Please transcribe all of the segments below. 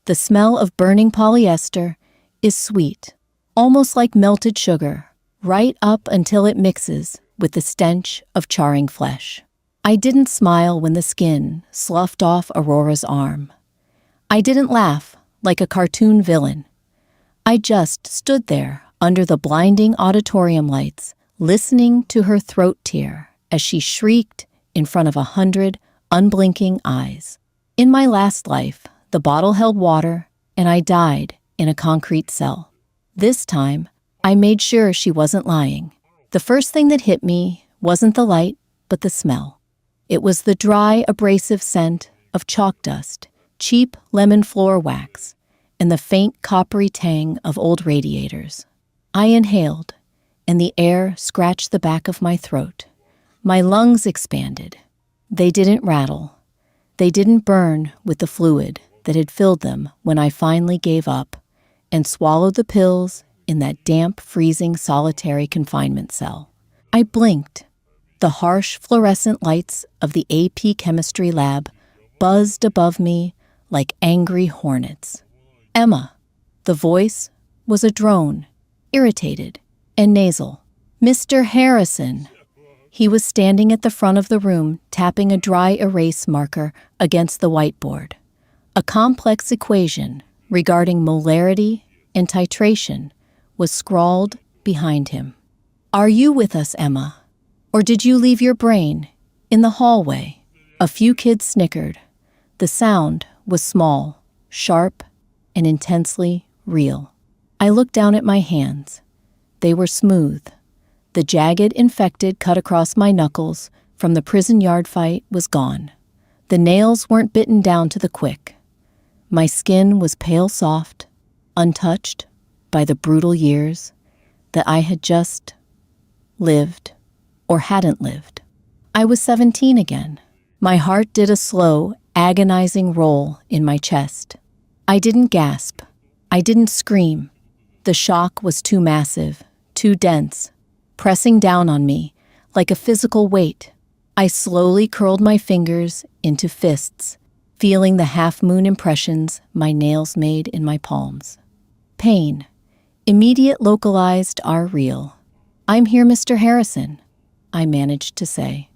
The smell of burning polyester is sweet, almost like melted sugar, right up until it mixes with the stench of charring flesh. I didn't smile when the skin sloughed off Aurora's arm. I didn't laugh like a cartoon villain. I just stood there under the blinding auditorium lights, listening to her throat tear as she shrieked in front of 100 unblinking eyes. In my last life, the bottle held water, and I died in a concrete cell. This time, I made sure she wasn't lying. The first thing that hit me wasn't the light, but the smell. It was the dry, abrasive scent of chalk dust, cheap lemon floor wax, and the faint coppery tang of old radiators. I inhaled, and the air scratched the back of my throat. My lungs expanded. They didn't rattle. They didn't burn with the fluid that had filled them when I finally gave up and swallowed the pills in that damp, freezing, solitary confinement cell. I blinked. The harsh fluorescent lights of the AP chemistry lab buzzed above me like angry hornets. Emma. The voice was a drone, irritated and nasal. Mr. Harrison. He was standing at the front of the room, tapping a dry erase marker against the whiteboard. A complex equation regarding molarity and titration was scrawled behind him. Are you with us, Emma? Or did you leave your brain in the hallway? A few kids snickered. The sound was small, sharp, and intensely real. I looked down at my hands. They were smooth. The jagged infected cut across my knuckles from the prison yard fight was gone. The nails weren't bitten down to the quick. My skin was pale soft, untouched by the brutal years that I had just lived or hadn't lived. I was 17 again. My heart did a slow, agonizing roll in my chest. I didn't gasp. I didn't scream. The shock was too massive, too dense, pressing down on me like a physical weight. I slowly curled my fingers into fists, feeling the half-moon impressions my nails made in my palms. Pain, immediate, localized, are real. I'm here, Mr. Harrison, I managed to say.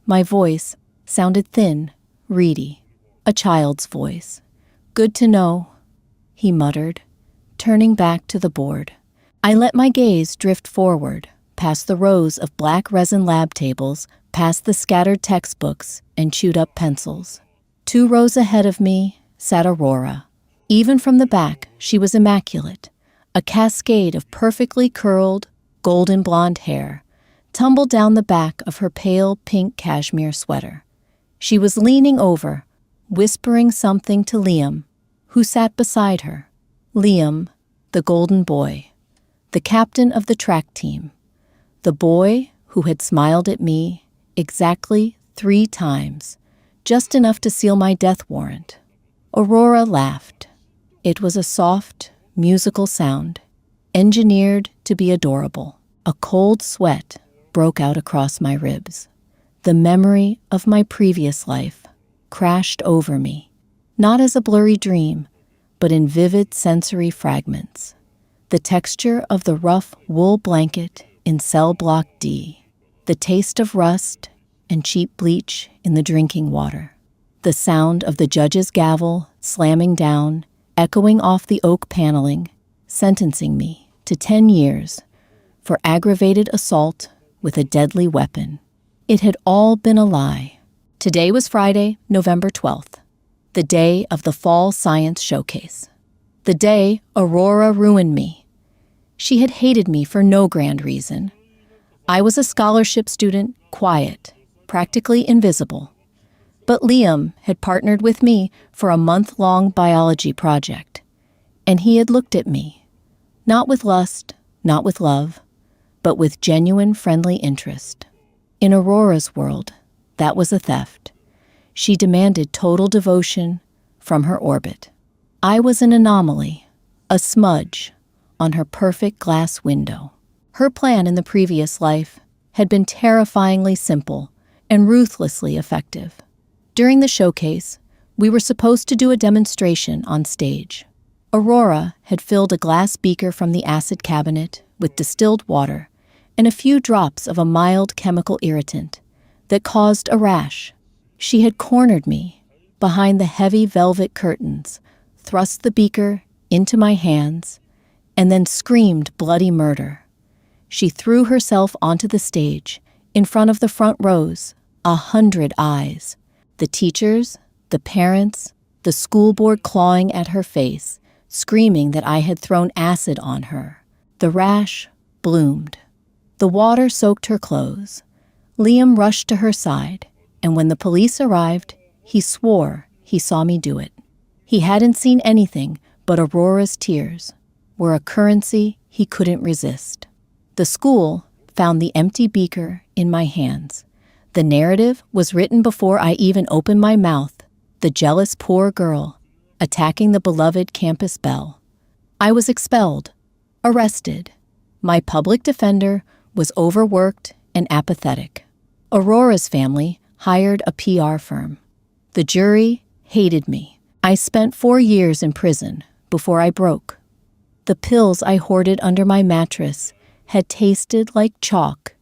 My voice sounded thin, reedy, a child's voice. Good to know, he muttered, turning back to the board. I let my gaze drift forward, past the rows of black resin lab tables, past the scattered textbooks and chewed-up pencils. 2 rows ahead of me sat Aurora. Even from the back, she was immaculate. A cascade of perfectly curled, golden blonde hair tumbled down the back of her pale pink cashmere sweater. She was leaning over, whispering something to Liam, who sat beside her. Liam, the golden boy, the captain of the track team, the boy who had smiled at me exactly 3 times, just enough to seal my death warrant. Aurora laughed. It was a soft, musical sound, engineered to be adorable. A cold sweat broke out across my ribs. The memory of my previous life crashed over me, not as a blurry dream, but in vivid sensory fragments. The texture of the rough wool blanket in cell block D, the taste of rust and cheap bleach in the drinking water, the sound of the judge's gavel slamming down, echoing off the oak paneling, sentencing me to 10 years for aggravated assault with a deadly weapon. It had all been a lie. Today was Friday, November 12th, the day of the Fall Science Showcase. The day Aurora ruined me. She had hated me for no grand reason. I was a scholarship student, quiet, practically invisible. But Liam had partnered with me for a month-long biology project, and he had looked at me, not with lust, not with love, but with genuine friendly interest. In Aurora's world, that was a theft. She demanded total devotion from her orbit. I was an anomaly, a smudge on her perfect glass window. Her plan in the previous life had been terrifyingly simple and ruthlessly effective. During the showcase, We were supposed to do a demonstration on stage. Aurora had filled a glass beaker from the acid cabinet with distilled water and a few drops of a mild chemical irritant that caused a rash. She had cornered me behind the heavy velvet curtains, thrust the beaker into my hands, and then screamed bloody murder. She threw herself onto the stage, in front of the front rows, 100 eyes. The teachers, the parents, the school board clawing at her face, screaming that I had thrown acid on her. The rash bloomed. The water soaked her clothes. Liam rushed to her side, and when the police arrived, he swore he saw me do it. He hadn't seen anything but Aurora's tears were a currency he couldn't resist. The school found the empty beaker in my hands. The narrative was written before I even opened my mouth. The jealous poor girl attacking the beloved campus Belle. I was expelled, arrested. My public defender was overworked and apathetic. Aurora's family hired a PR firm. The jury hated me. I spent 4 years in prison before I broke. The pills I hoarded under my mattress had tasted like chalk,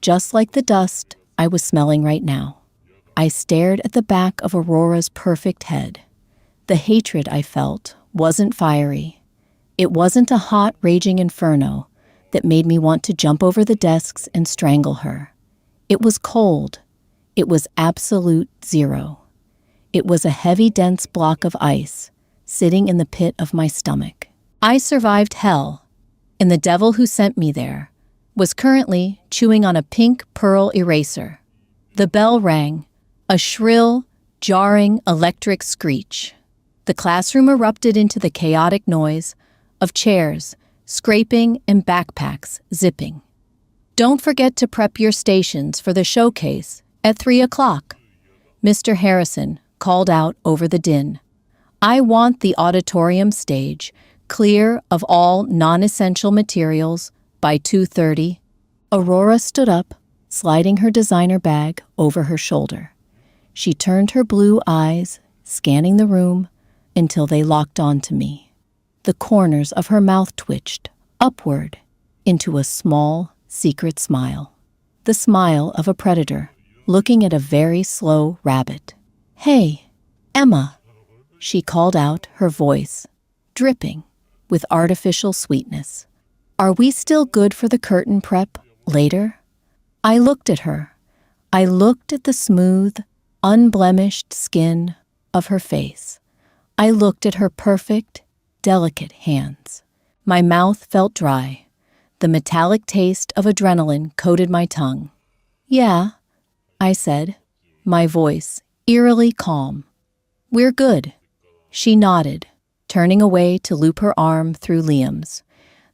just like the dust I was smelling right now. I stared at the back of Aurora's perfect head. The hatred I felt wasn't fiery. It wasn't a hot, raging inferno that made me want to jump over the desks and strangle her. It was cold. It was absolute zero. It was a heavy, dense block of ice sitting in the pit of my stomach. I survived hell, and the devil who sent me there was currently chewing on a pink pearl eraser. The bell rang, a shrill, jarring electric screech. The classroom erupted into the chaotic noise of chairs scraping and backpacks zipping. "Don't forget to prep your stations for the showcase at 3 o'clock, Mr. Harrison called out over the din. "I want the auditorium stage clear of all non-essential materials by 2:30. Aurora stood up, sliding her designer bag over her shoulder. She turned her blue eyes, scanning the room, until they locked onto me. The corners of her mouth twitched upward into a small, secret smile. The smile of a predator looking at a very slow rabbit. "Hey, Emma," she called out, her voice dripping with artificial sweetness. "Are we still good for the curtain prep later?" I looked at her. I looked at the smooth, unblemished skin of her face. I looked at her perfect, delicate hands. My mouth felt dry. The metallic taste of adrenaline coated my tongue. "Yeah," I said, my voice eerily calm. "We're good." She nodded, turning away to loop her arm through Liam's.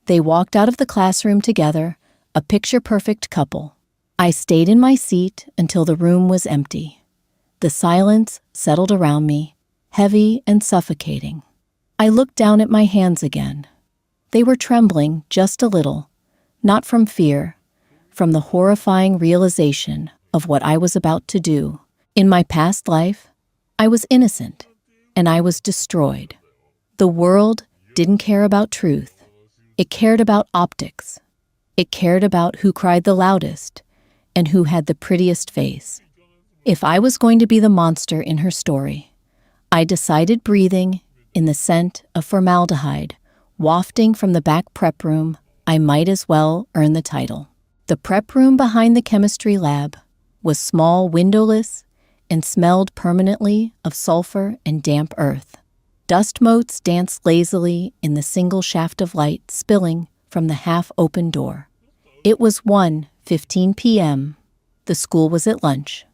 They walked out of the classroom together, a picture-perfect couple. I stayed in my seat until the room was empty. The silence settled around me, heavy and suffocating. I looked down at my hands again. They were trembling just a little, not from fear, from the horrifying realization of what I was about to do. In my past life, I was innocent, and I was destroyed. The world didn't care about truth. It cared about optics. It cared about who cried the loudest and who had the prettiest face. If I was going to be the monster in her story, I decided breathing in the scent of formaldehyde wafting from the back prep room, I might as well earn the title. The prep room behind the chemistry lab was small, windowless, and smelled permanently of sulfur and damp earth. Dust motes danced lazily in the single shaft of light spilling from the half-open door. It was 1:15 p.m. The school was at lunch.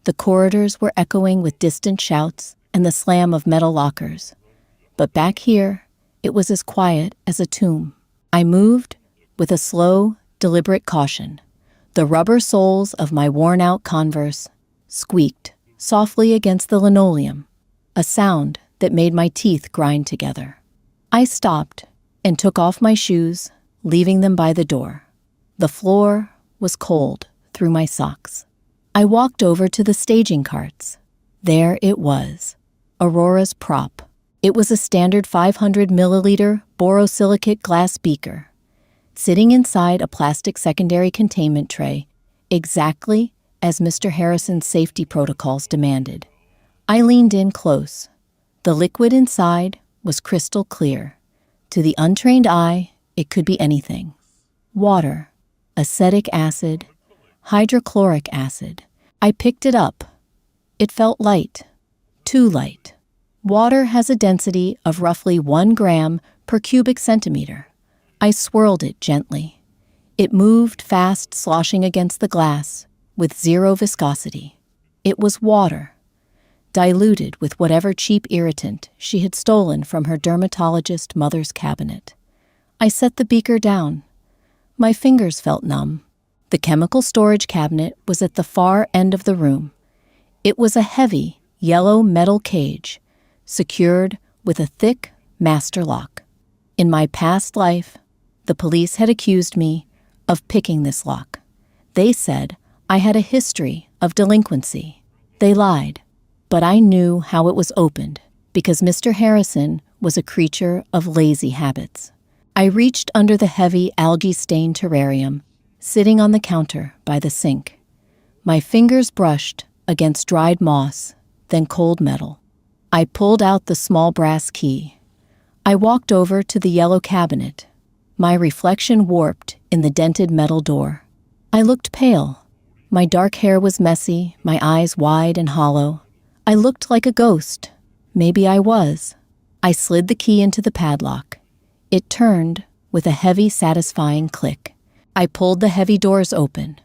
The corridors were echoing with distant shouts and the slam of metal lockers. But back here, it was as quiet as a tomb. I moved with a slow, deliberate caution. The rubber soles of my worn-out Converse squeaked softly against the linoleum, a sound that made my teeth grind together. I stopped and took off my shoes, leaving them by the door. The floor was cold through my socks. I walked over to the staging carts. There it was, Aurora's prop. It was a standard 500 milliliter borosilicate glass beaker, sitting inside a plastic secondary containment tray, exactly as Mr. Harrison's safety protocols demanded. I leaned in close. The liquid inside was crystal clear. To the untrained eye, it could be anything. Water, acetic acid, hydrochloric acid. I picked it up. It felt light, too light. Water has a density of roughly 1 gram per cubic centimeter. I swirled it gently. It moved fast, sloshing against the glass, with zero viscosity. It was water, diluted with whatever cheap irritant she had stolen from her dermatologist mother's cabinet. I set the beaker down. My fingers felt numb. The chemical storage cabinet was at the far end of the room. It was a heavy, yellow metal cage, secured with a thick master lock. In my past life, the police had accused me of picking this lock. They said I had a history of delinquency. They lied, but I knew how it was opened because Mr. Harrison was a creature of lazy habits. I reached under the heavy algae-stained terrarium, sitting on the counter by the sink. My fingers brushed against dried moss, then cold metal. I pulled out the small brass key. I walked over to the yellow cabinet. My reflection warped in the dented metal door. I looked pale. My dark hair was messy, my eyes wide and hollow. I looked like a ghost. Maybe I was. I slid the key into the padlock. It turned with a heavy, satisfying click. I pulled the heavy doors open.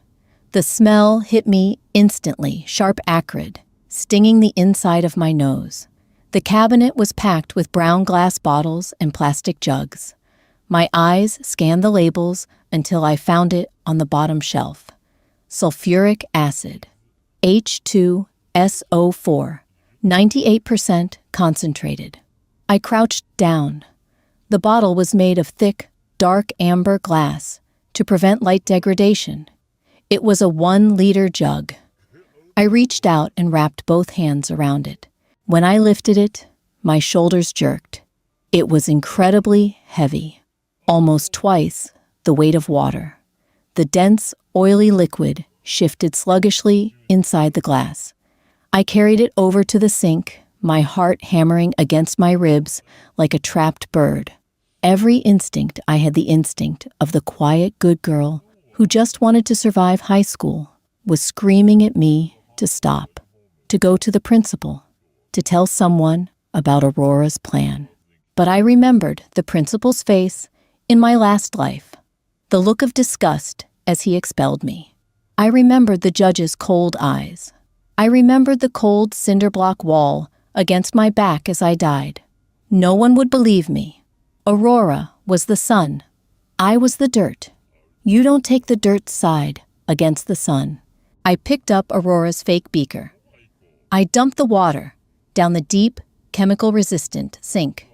The smell hit me instantly, sharp, acrid, stinging the inside of my nose. The cabinet was packed with brown glass bottles and plastic jugs. My eyes scanned the labels until I found it on the bottom shelf. Sulfuric acid, H2SO4, 98% concentrated. I crouched down. The bottle was made of thick, dark amber glass to prevent light degradation. It was a 1-liter jug. I reached out and wrapped both hands around it. When I lifted it, my shoulders jerked. It was incredibly heavy, almost twice the weight of water. The dense, oily liquid shifted sluggishly inside the glass. I carried it over to the sink, my heart hammering against my ribs like a trapped bird. Every instinct, I had the instinct of the quiet, good girl who just wanted to survive high school, was screaming at me to stop, to go to the principal, to tell someone about Aurora's plan. But I remembered the principal's face in my last life, the look of disgust as he expelled me. I remembered the judge's cold eyes. I remembered the cold cinder block wall against my back as I died. No one would believe me. Aurora was the sun. I was the dirt. You don't take the dirt's side against the sun. I picked up Aurora's fake beaker. I dumped the water down the deep, chemical-resistant sink.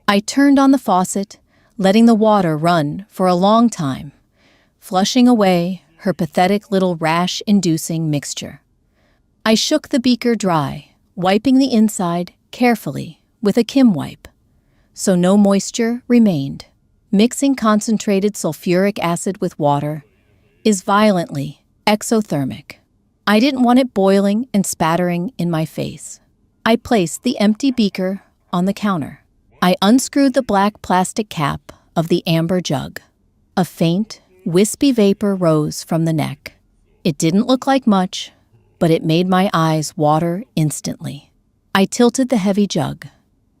I turned on the faucet, letting the water run for a long time, flushing away her pathetic little rash-inducing mixture. I shook the beaker dry, wiping the inside carefully with a Kim wipe, so no moisture remained. Mixing concentrated sulfuric acid with water is violently exothermic. I didn't want it boiling and spattering in my face. I placed the empty beaker on the counter. I unscrewed the black plastic cap of the amber jug. A faint, wispy vapor rose from the neck. It didn't look like much, but it made my eyes water instantly. I tilted the heavy jug.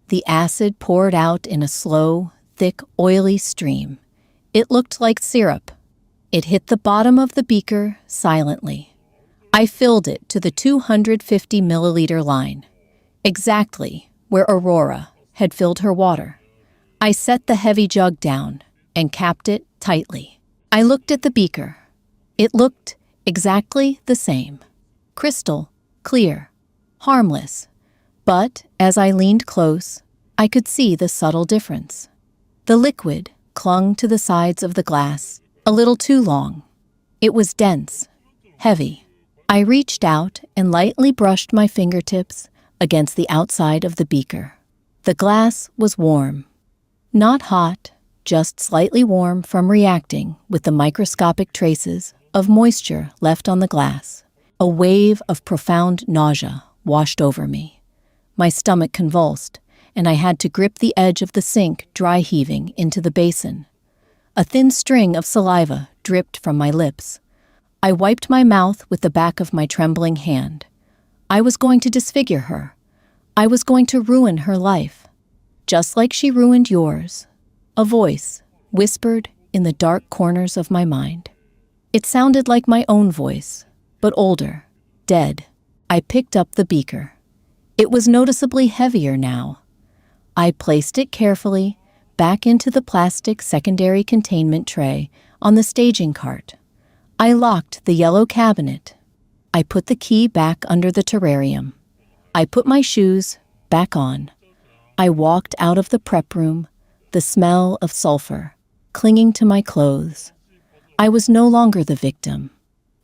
The acid poured out in a slow, thick, oily stream. It looked like syrup. It hit the bottom of the beaker silently. I filled it to the 250 milliliter line, exactly where Aurora had filled her water. I set the heavy jug down and capped it tightly. I looked at the beaker. It looked exactly the same. Crystal, clear, harmless. But as I leaned close, I could see the subtle difference. The liquid clung to the sides of the glass a little too long. It was dense, heavy. I reached out and lightly brushed my fingertips against the outside of the beaker. The glass was warm. Not hot, just slightly warm from reacting with the microscopic traces of moisture left on the glass. A wave of profound nausea washed over me. My stomach convulsed, and I had to grip the edge of the sink, dry heaving into the basin. A thin string of saliva dripped from my lips. I wiped my mouth with the back of my trembling hand. I was going to disfigure her. I was going to ruin her life, just like she ruined yours. A voice whispered in the dark corners of my mind. It sounded like my own voice, but older, dead. I picked up the beaker. It was noticeably heavier now. I placed it carefully back into the plastic secondary containment tray on the staging cart. I locked the yellow cabinet. I put the key back under the terrarium. I put my shoes back on. I walked out of the prep room, the smell of sulfur clinging to my clothes. I was no longer the victim.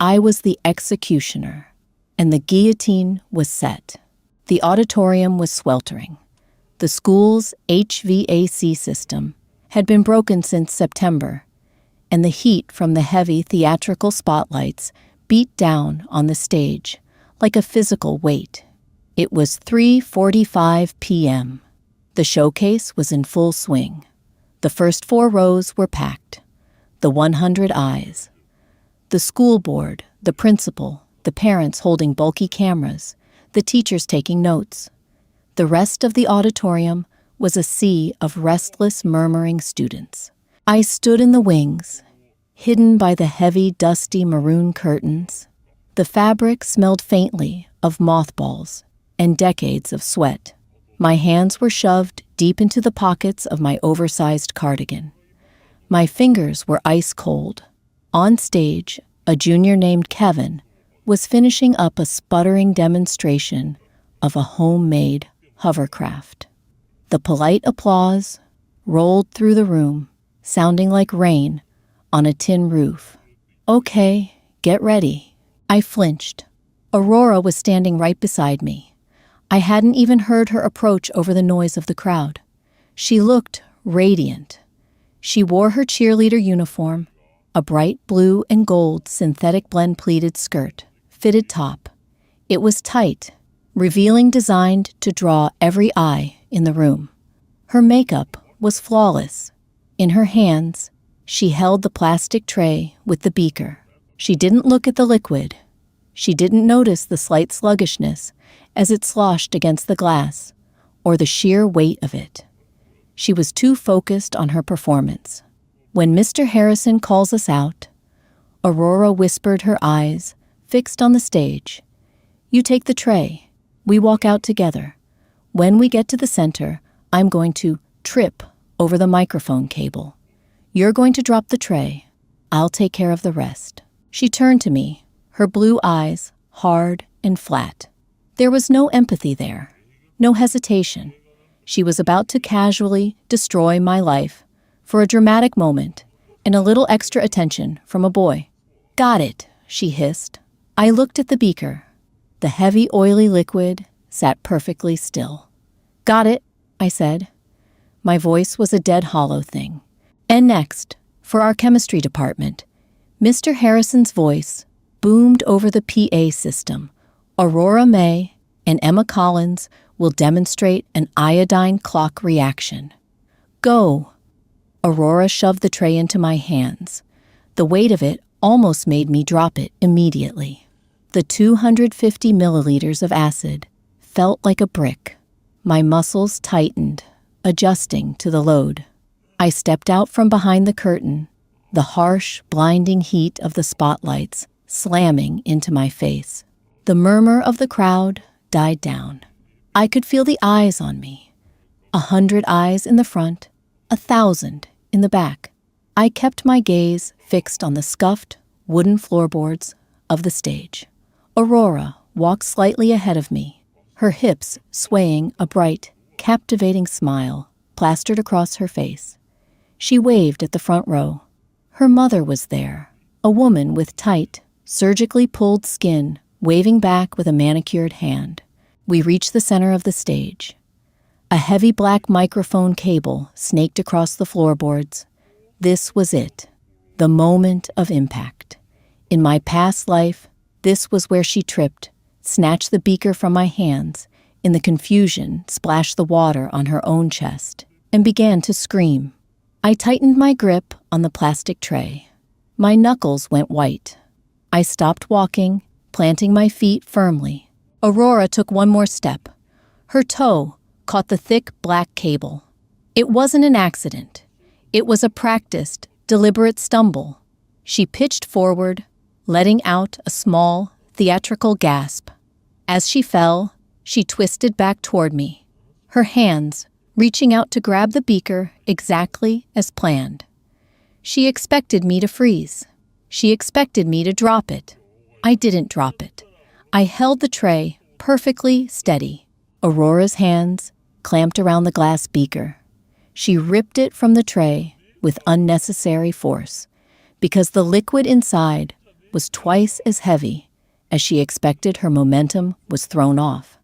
I was the executioner, and the guillotine was set. The auditorium was sweltering. The school's HVAC system had been broken since September, and the heat from the heavy theatrical spotlights beat down on the stage like a physical weight. It was 3:45 p.m. The showcase was in full swing. The first 4 rows were packed. The 100 eyes. The school board, the principal, the parents holding bulky cameras, the teachers taking notes. The rest of the auditorium was a sea of restless, murmuring students. I stood in the wings, hidden by the heavy, dusty maroon curtains. The fabric smelled faintly of mothballs and decades of sweat. My hands were shoved deep into the pockets of my oversized cardigan. My fingers were ice cold. On stage, a junior named Kevin was finishing up a sputtering demonstration of a homemade hovercraft. The polite applause rolled through the room, sounding like rain on a tin roof. Okay, get ready. I flinched. Aurora was standing right beside me. I hadn't even heard her approach over the noise of the crowd. She looked radiant. She wore her cheerleader uniform, a bright blue and gold synthetic blend pleated skirt, fitted top. It was tight, revealing, designed to draw every eye in the room. Her makeup was flawless. In her hands, she held the plastic tray with the beaker. She didn't look at the liquid. She didn't notice the slight sluggishness as it sloshed against the glass, or the sheer weight of it. She was too focused on her performance. When Mr. Harrison calls us out, Aurora whispered, her eyes fixed on the stage. You take the tray. We walk out together. When we get to the center, I'm going to trip over the microphone cable. You're going to drop the tray. I'll take care of the rest. She turned to me, her blue eyes hard and flat. There was no empathy there, no hesitation. She was about to casually destroy my life for a dramatic moment and a little extra attention from a boy. Got it, she hissed. I looked at the beaker. The heavy, oily liquid sat perfectly still. Got it, I said. My voice was a dead hollow thing. And next, for our chemistry department, Mr. Harrison's voice boomed over the PA system. Aurora May and Emma Collins will demonstrate an iodine clock reaction. Go. Aurora shoved the tray into my hands. The weight of it almost made me drop it immediately. The 250 milliliters of acid felt like a brick. My muscles tightened, adjusting to the load. I stepped out from behind the curtain, the harsh, blinding heat of the spotlights slamming into my face. The murmur of the crowd died down. I could feel the eyes on me. 100 eyes in the front, 1,000 in the back. I kept my gaze fixed on the scuffed wooden floorboards of the stage. Aurora walked slightly ahead of me, her hips swaying, a bright, captivating smile plastered across her face. She waved at the front row. Her mother was there, a woman with tight, surgically pulled skin, waving back with a manicured hand. We reached the center of the stage. A heavy black microphone cable snaked across the floorboards. This was it, the moment of impact. In my past life, this was where she tripped, snatched the beaker from my hands, in the confusion splashed the water on her own chest, and began to scream. I tightened my grip on the plastic tray. My knuckles went white. I stopped walking, planting my feet firmly. Aurora took one more step. Her toe caught the thick black cable. It wasn't an accident. It was a practiced, deliberate stumble. She pitched forward, letting out a small, theatrical gasp. As she fell, she twisted back toward me, her hands reaching out to grab the beaker exactly as planned. She expected me to freeze. She expected me to drop it. I didn't drop it. I held the tray perfectly steady. Aurora's hands clamped around the glass beaker. She ripped it from the tray with unnecessary force, because the liquid inside was twice as heavy as she expected. Her momentum was thrown off.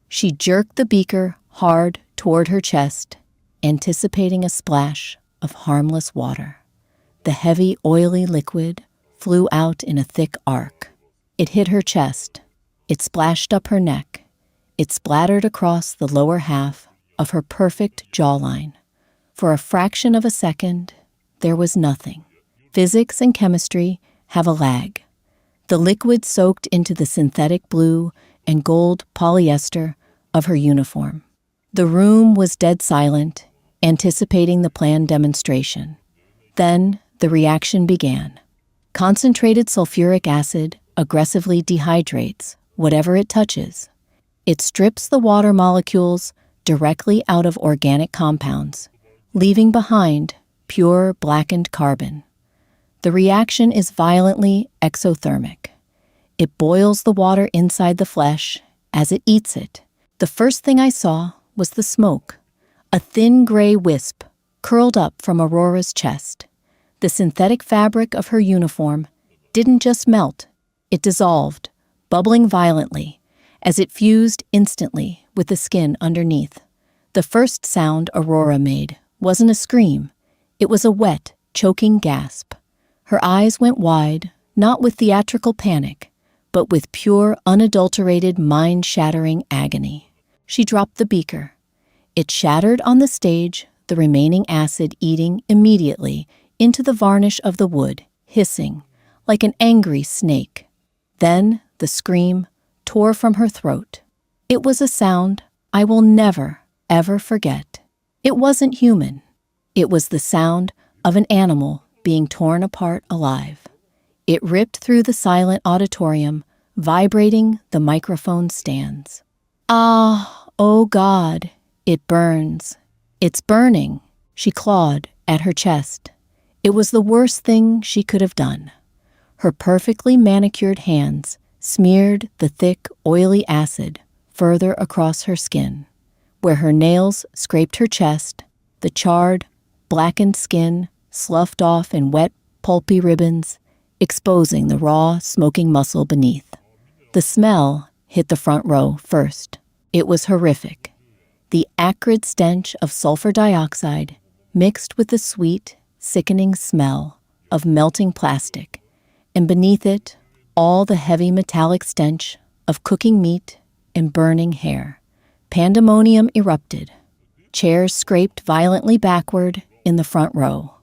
She jerked the beaker hard toward her chest, anticipating a splash of harmless water. The heavy, oily liquid flew out in a thick arc. It hit her chest. It splashed up her neck. It splattered across the lower half of her perfect jawline. For a fraction of a second, there was nothing. Physics and chemistry have a lag. The liquid soaked into the synthetic blue and gold polyester of her uniform. The room was dead silent, anticipating the planned demonstration. Then the reaction began. Concentrated sulfuric acid aggressively dehydrates whatever it touches. It strips the water molecules directly out of organic compounds, leaving behind pure blackened carbon. The reaction is violently exothermic. It boils the water inside the flesh as it eats it. The first thing I saw was the smoke, a thin gray wisp curled up from Aurora's chest. The synthetic fabric of her uniform didn't just melt, it dissolved, bubbling violently, as it fused instantly with the skin underneath. The first sound Aurora made wasn't a scream. It was a wet, choking gasp. Her eyes went wide, not with theatrical panic, but with pure, unadulterated, mind-shattering agony. She dropped the beaker. It shattered on the stage, the remaining acid eating immediately into the varnish of the wood, hissing, like an angry snake. Then the scream tore from her throat. It was a sound I will never, ever forget. It wasn't human. It was the sound of an animal being torn apart alive. It ripped through the silent auditorium, vibrating the microphone stands. Ah, oh God, it burns. It's burning. She clawed at her chest. It was the worst thing she could have done. Her perfectly manicured hands smeared the thick, oily acid further across her skin. Where her nails scraped her chest, the charred, blackened skin sloughed off in wet, pulpy ribbons, exposing the raw, smoking muscle beneath. The smell hit the front row first. It was horrific. The acrid stench of sulfur dioxide mixed with the sweet, sickening smell of melting plastic, and beneath it, all the heavy metallic stench of cooking meat and burning hair. Pandemonium erupted. Chairs scraped violently backward in the front row.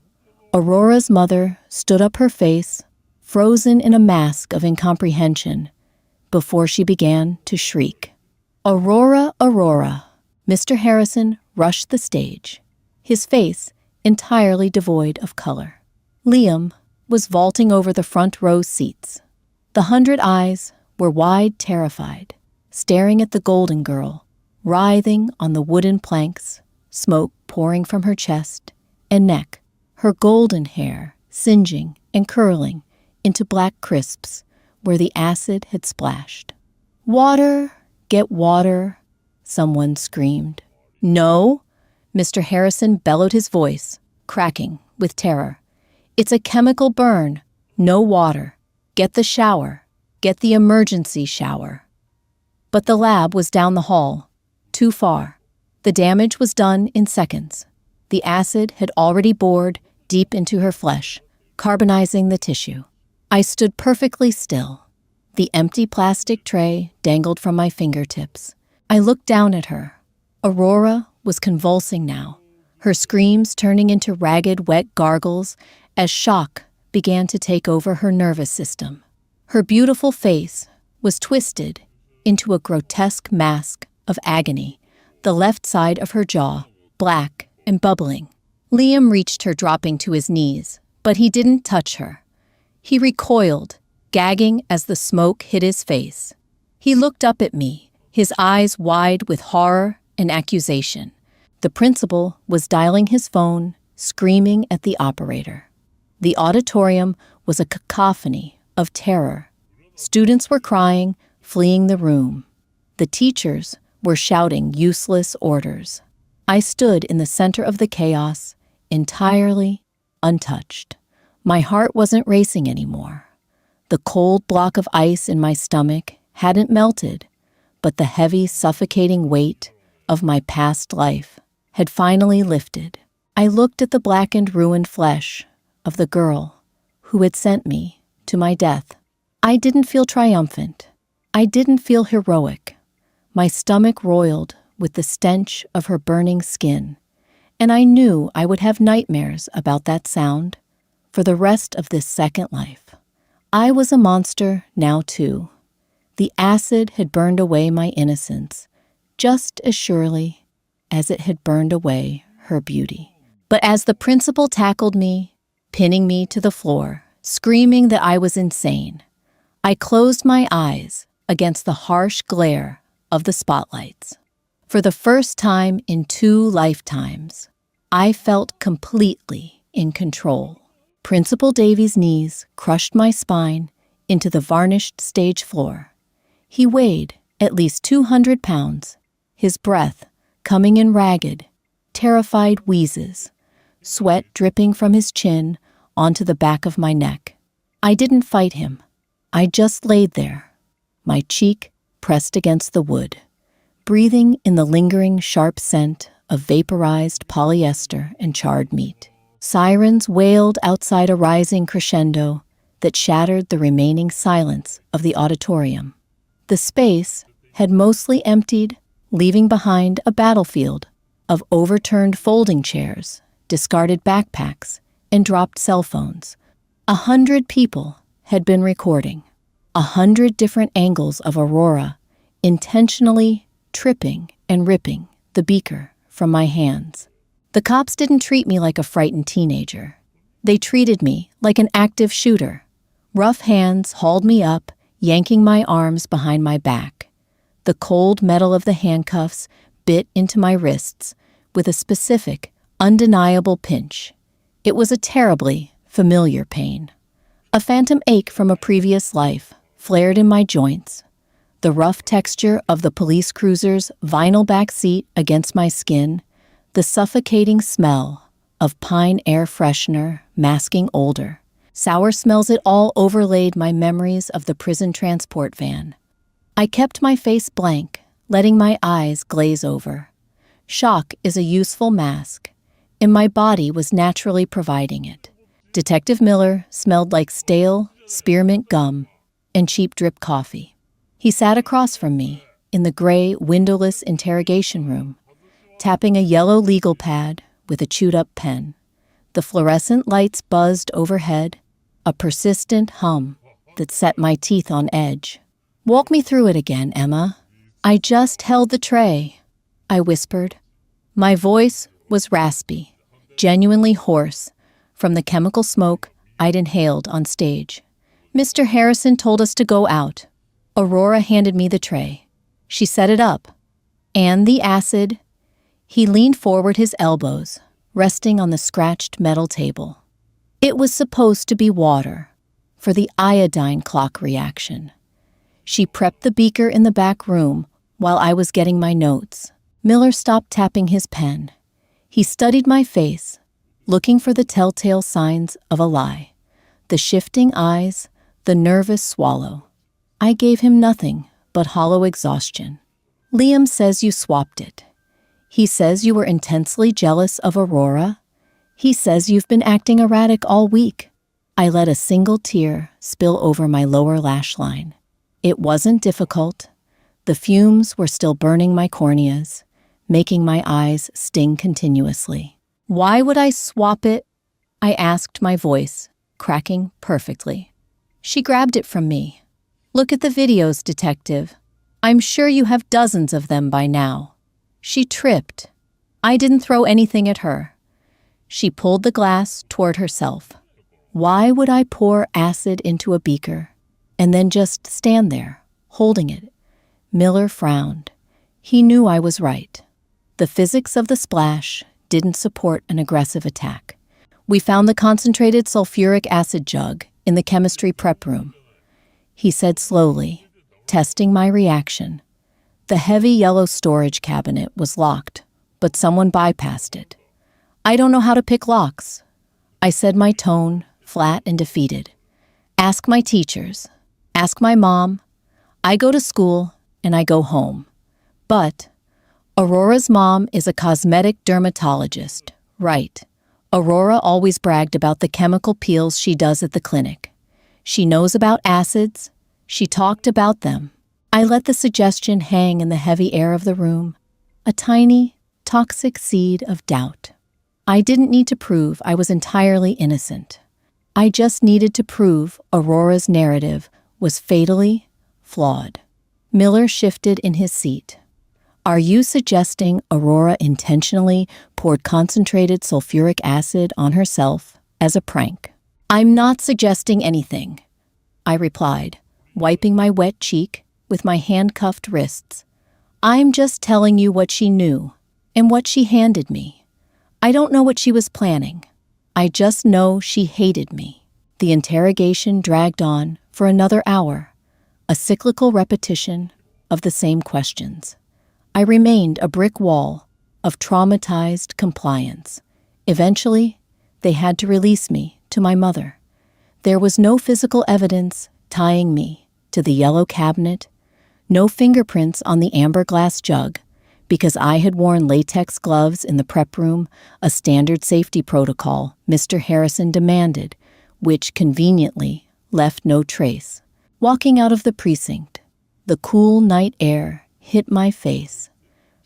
Aurora's mother stood up, her face frozen in a mask of incomprehension, before she began to shriek. "Aurora, Aurora!" Mr. Harrison rushed the stage, his face entirely devoid of color. Liam was vaulting over the front row seats. The 100 eyes were wide, terrified, staring at the golden girl, writhing on the wooden planks, smoke pouring from her chest and neck, her golden hair singeing and curling into black crisps where the acid had splashed. "Water, get water," someone screamed. "No," Mr. Harrison bellowed, his voice cracking with terror. "It's a chemical burn. No water. Get the shower. Get the emergency shower." But the lab was down the hall, too far. The damage was done in seconds. The acid had already bored deep into her flesh, carbonizing the tissue. I stood perfectly still. The empty plastic tray dangled from my fingertips. I looked down at her. Aurora was convulsing now, her screams turning into ragged, wet gargles as shock began to take over her nervous system. Her beautiful face was twisted into a grotesque mask of agony, the left side of her jaw black and bubbling. Liam reached her, dropping to his knees, but he didn't touch her. He recoiled, gagging as the smoke hit his face. He looked up at me, his eyes wide with horror and accusation. The principal was dialing his phone, screaming at the operator. The auditorium was a cacophony of terror. Students were crying, fleeing the room. The teachers were shouting useless orders. I stood in the center of the chaos, entirely untouched. My heart wasn't racing anymore. The cold block of ice in my stomach hadn't melted, but the heavy, suffocating weight of my past life had finally lifted. I looked at the blackened, ruined flesh of the girl who had sent me to my death. I didn't feel triumphant. I didn't feel heroic. My stomach roiled with the stench of her burning skin, and I knew I would have nightmares about that sound for the rest of this second life. I was a monster now, too. The acid had burned away my innocence, just as surely as it had burned away her beauty. But as the principal tackled me, pinning me to the floor, screaming that I was insane, I closed my eyes against the harsh glare of the spotlights. For the first time in 2 lifetimes, I felt completely in control. Principal Davy's knees crushed my spine into the varnished stage floor. He weighed at least 200 pounds, his breath coming in ragged, terrified wheezes, sweat dripping from his chin onto the back of my neck. I didn't fight him. I just laid there, my cheek pressed against the wood, breathing in the lingering sharp scent of vaporized polyester and charred meat. Sirens wailed outside a rising crescendo that shattered the remaining silence of the auditorium. The space had mostly emptied, leaving behind a battlefield of overturned folding chairs, discarded backpacks, and dropped cell phones. 100 people had been recording 100 different angles of Aurora, intentionally tripping and ripping the beaker from my hands. The cops didn't treat me like a frightened teenager. They treated me like an active shooter. Rough hands hauled me up, yanking my arms behind my back. The cold metal of the handcuffs bit into my wrists with a specific, undeniable pinch. It was a terribly familiar pain. A phantom ache from a previous life flared in my joints. The rough texture of the police cruiser's vinyl back seat against my skin, the suffocating smell of pine air freshener masking odor. Sour smells, it all overlaid my memories of the prison transport van. I kept my face blank, letting my eyes glaze over. Shock is a useful mask, and my body was naturally providing it. Detective Miller smelled like stale spearmint gum and cheap drip coffee. He sat across from me in the gray, windowless interrogation room, tapping a yellow legal pad with a chewed-up pen. The fluorescent lights buzzed overhead, a persistent hum that set my teeth on edge. "Walk me through it again, Emma." "I just held the tray," I whispered. My voice was raspy, genuinely hoarse, from the chemical smoke I'd inhaled on stage. "Mr. Harrison told us to go out." Aurora handed me the tray. She set it up. "And the acid." He leaned forward, his elbows resting on the scratched metal table. "It was supposed to be water, for the iodine clock reaction." She prepped the beaker in the back room while I was getting my notes. Miller stopped tapping his pen. He studied my face, looking for the telltale signs of a lie. The shifting eyes, the nervous swallow. I gave him nothing but hollow exhaustion. Liam says you swapped it. He says you were intensely jealous of Aurora. He says you've been acting erratic all week. I let a single tear spill over my lower lash line. It wasn't difficult. The fumes were still burning my corneas, making my eyes sting continuously. Why would I swap it? I asked, my voice cracking perfectly. She grabbed it from me. Look at the videos, detective. I'm sure you have dozens of them by now. She tripped. I didn't throw anything at her. She pulled the glass toward herself. Why would I pour acid into a beaker and then just stand there, holding it? Miller frowned. He knew I was right. The physics of the splash didn't support an aggressive attack. We found the concentrated sulfuric acid jug in the chemistry prep room. He said slowly, testing my reaction. The heavy yellow storage cabinet was locked, but someone bypassed it. I don't know how to pick locks. I said, my tone flat and defeated. Ask my teachers. Ask my mom. I go to school and I go home. But Aurora's mom is a cosmetic dermatologist, right? Aurora always bragged about the chemical peels she does at the clinic. She knows about acids. She talked about them. I let the suggestion hang in the heavy air of the room, a tiny, toxic seed of doubt. I didn't need to prove I was entirely innocent. I just needed to prove Aurora's narrative was fatally flawed. Miller shifted in his seat. Are you suggesting Aurora intentionally poured concentrated sulfuric acid on herself as a prank? I'm not suggesting anything, I replied, wiping my wet cheek with my handcuffed wrists. I'm just telling you what she knew and what she handed me. I don't know what she was planning. I just know she hated me. The interrogation dragged on for another hour, a cyclical repetition of the same questions. I remained a brick wall of traumatized compliance. Eventually, they had to release me to my mother. There was no physical evidence tying me to the yellow cabinet, no fingerprints on the amber glass jug, because I had worn latex gloves in the prep room, a standard safety protocol Mr. Harrison demanded, which conveniently left no trace. Walking out of the precinct, the cool night air hit my face.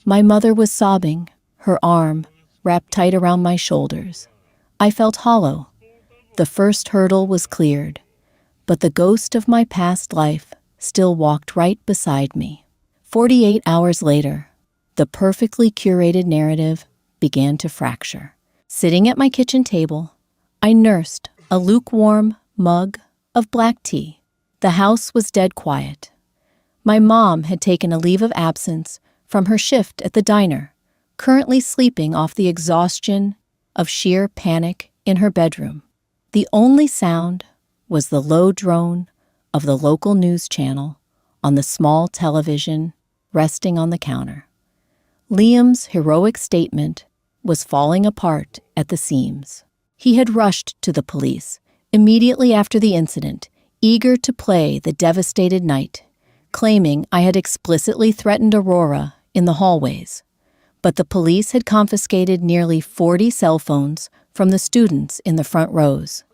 My mother was sobbing, her arm wrapped tight around my shoulders. I felt hollow. The first hurdle was cleared, but the ghost of my past life still walked right beside me. 48 hours later, the perfectly curated narrative began to fracture. Sitting at my kitchen table, I nursed a lukewarm mug of black tea. The house was dead quiet. My mom had taken a leave of absence from her shift at the diner, currently sleeping off the exhaustion of sheer panic in her bedroom. The only sound was the low drone of the local news channel on the small television resting on the counter. Liam's heroic statement was falling apart at the seams. He had rushed to the police immediately after the incident, eager to play the devastated knight, claiming I had explicitly threatened Aurora in the hallways. But the police had confiscated nearly 40 cell phones from the students in the front rows.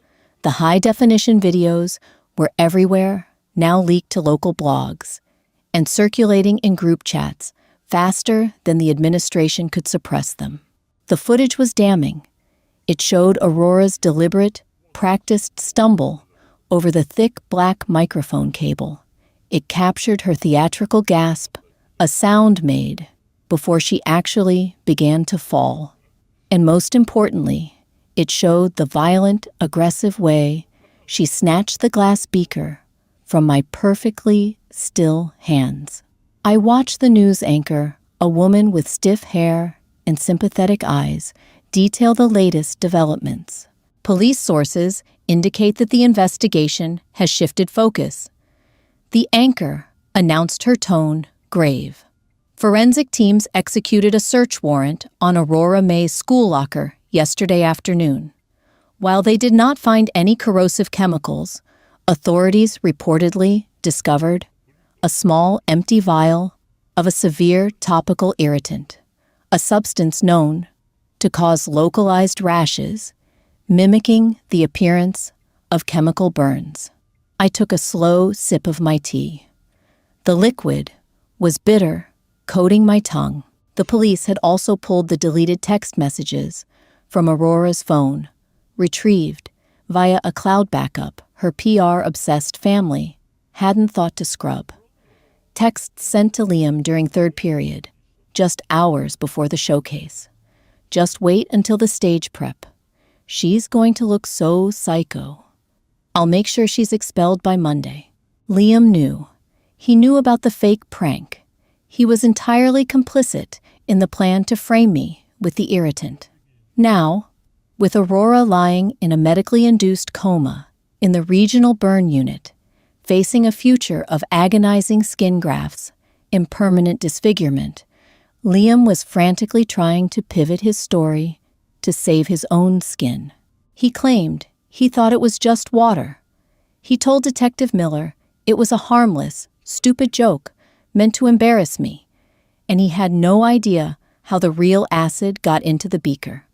The high-definition videos were everywhere, now leaked to local blogs, and circulating in group chats faster than the administration could suppress them. The footage was damning. It showed Aurora's deliberate, practiced stumble over the thick black microphone cable. It captured her theatrical gasp, a sound made before she actually began to fall. And most importantly, it showed the violent, aggressive way she snatched the glass beaker from my perfectly still hands. I watched the news anchor, a woman with stiff hair and sympathetic eyes, detail the latest developments. Police sources indicate that the investigation has shifted focus. The anchor announced her tone grave. Forensic teams executed a search warrant on Aurora May's school locker yesterday afternoon. While they did not find any corrosive chemicals, authorities reportedly discovered a small, empty vial of a severe topical irritant, a substance known to cause localized rashes, mimicking the appearance of chemical burns. I took a slow sip of my tea. The liquid was bitter, coating my tongue. The police had also pulled the deleted text messages from Aurora's phone, retrieved via a cloud backup her PR-obsessed family hadn't thought to scrub. Texts sent to Liam during third period, just hours before the showcase. Just wait until the stage prep. She's going to look so psycho. I'll make sure she's expelled by Monday. Liam knew. He knew about the fake prank. He was entirely complicit in the plan to frame me with the irritant. Now, with Aurora lying in a medically induced coma in the regional burn unit, facing a future of agonizing skin grafts and permanent disfigurement, Liam was frantically trying to pivot his story to save his own skin. He claimed he thought it was just water. He told Detective Miller it was a harmless, stupid joke meant to embarrass me, and he had no idea how the real acid got into the beaker.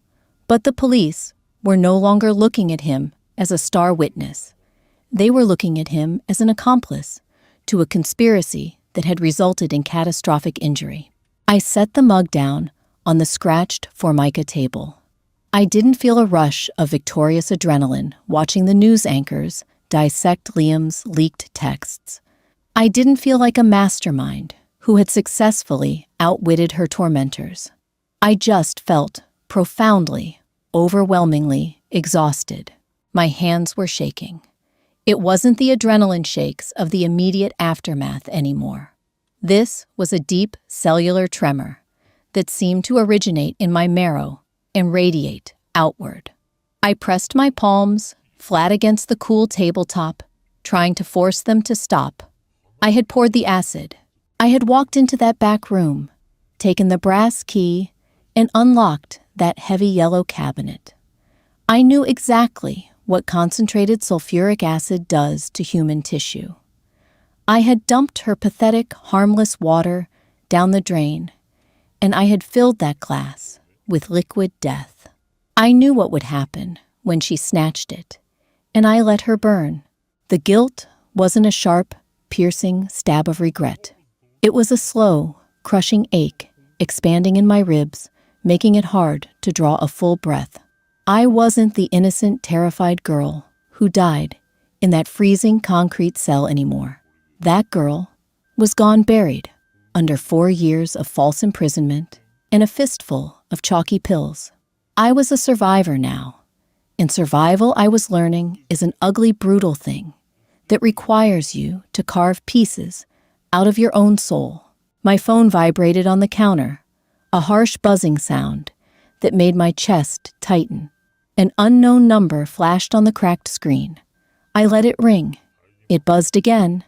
But the police were no longer looking at him as a star witness. They were looking at him as an accomplice to a conspiracy that had resulted in catastrophic injury. I set the mug down on the scratched Formica table. I didn't feel a rush of victorious adrenaline watching the news anchors dissect Liam's leaked texts. I didn't feel like a mastermind who had successfully outwitted her tormentors. I just felt profoundly, overwhelmingly exhausted. My hands were shaking. It wasn't the adrenaline shakes of the immediate aftermath anymore. This was a deep cellular tremor that seemed to originate in my marrow and radiate outward. I pressed my palms flat against the cool tabletop, trying to force them to stop. I had poured the acid. I had walked into that back room, taken the brass key, and unlocked that heavy yellow cabinet. I knew exactly what concentrated sulfuric acid does to human tissue. I had dumped her pathetic, harmless water down the drain, and I had filled that glass with liquid death. I knew what would happen when she snatched it, and I let her burn. The guilt wasn't a sharp, piercing stab of regret. It was a slow, crushing ache, expanding in my ribs, making it hard to draw a full breath. I wasn't the innocent, terrified girl who died in that freezing concrete cell anymore. That girl was gone buried under 4 years of false imprisonment and a fistful of chalky pills. I was a survivor now, and survival, I was learning, is an ugly, brutal thing that requires you to carve pieces out of your own soul. My phone vibrated on the counter, a harsh buzzing sound that made my chest tighten. An unknown number flashed on the cracked screen. I let it ring. It buzzed again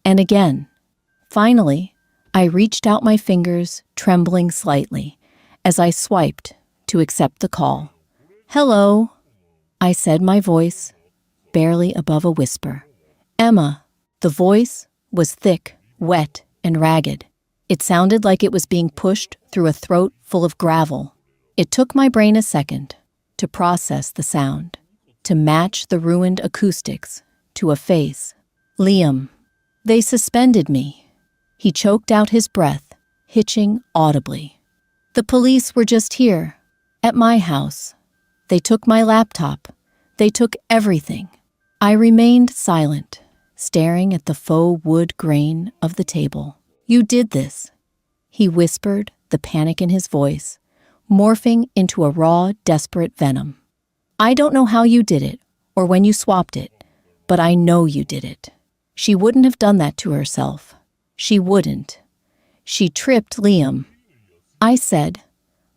and again. Finally, I reached out my fingers, trembling slightly, as I swiped to accept the call. "Hello," I said, my voice barely above a whisper. "Emma." The voice was thick, wet, and ragged. It sounded like it was being pushed through a throat full of gravel. It took my brain a second to process the sound, to match the ruined acoustics to a face. "Liam." "They suspended me." He choked out his breath, hitching audibly. "The police were just here, at my house. They took my laptop. They took everything." I remained silent, staring at the faux wood grain of the table. "You did this," he whispered, the panic in his voice morphing into a raw, desperate venom. "I don't know how you did it, or when you swapped it, but I know you did it." She wouldn't have done that to herself. She wouldn't. She tripped Liam. I said,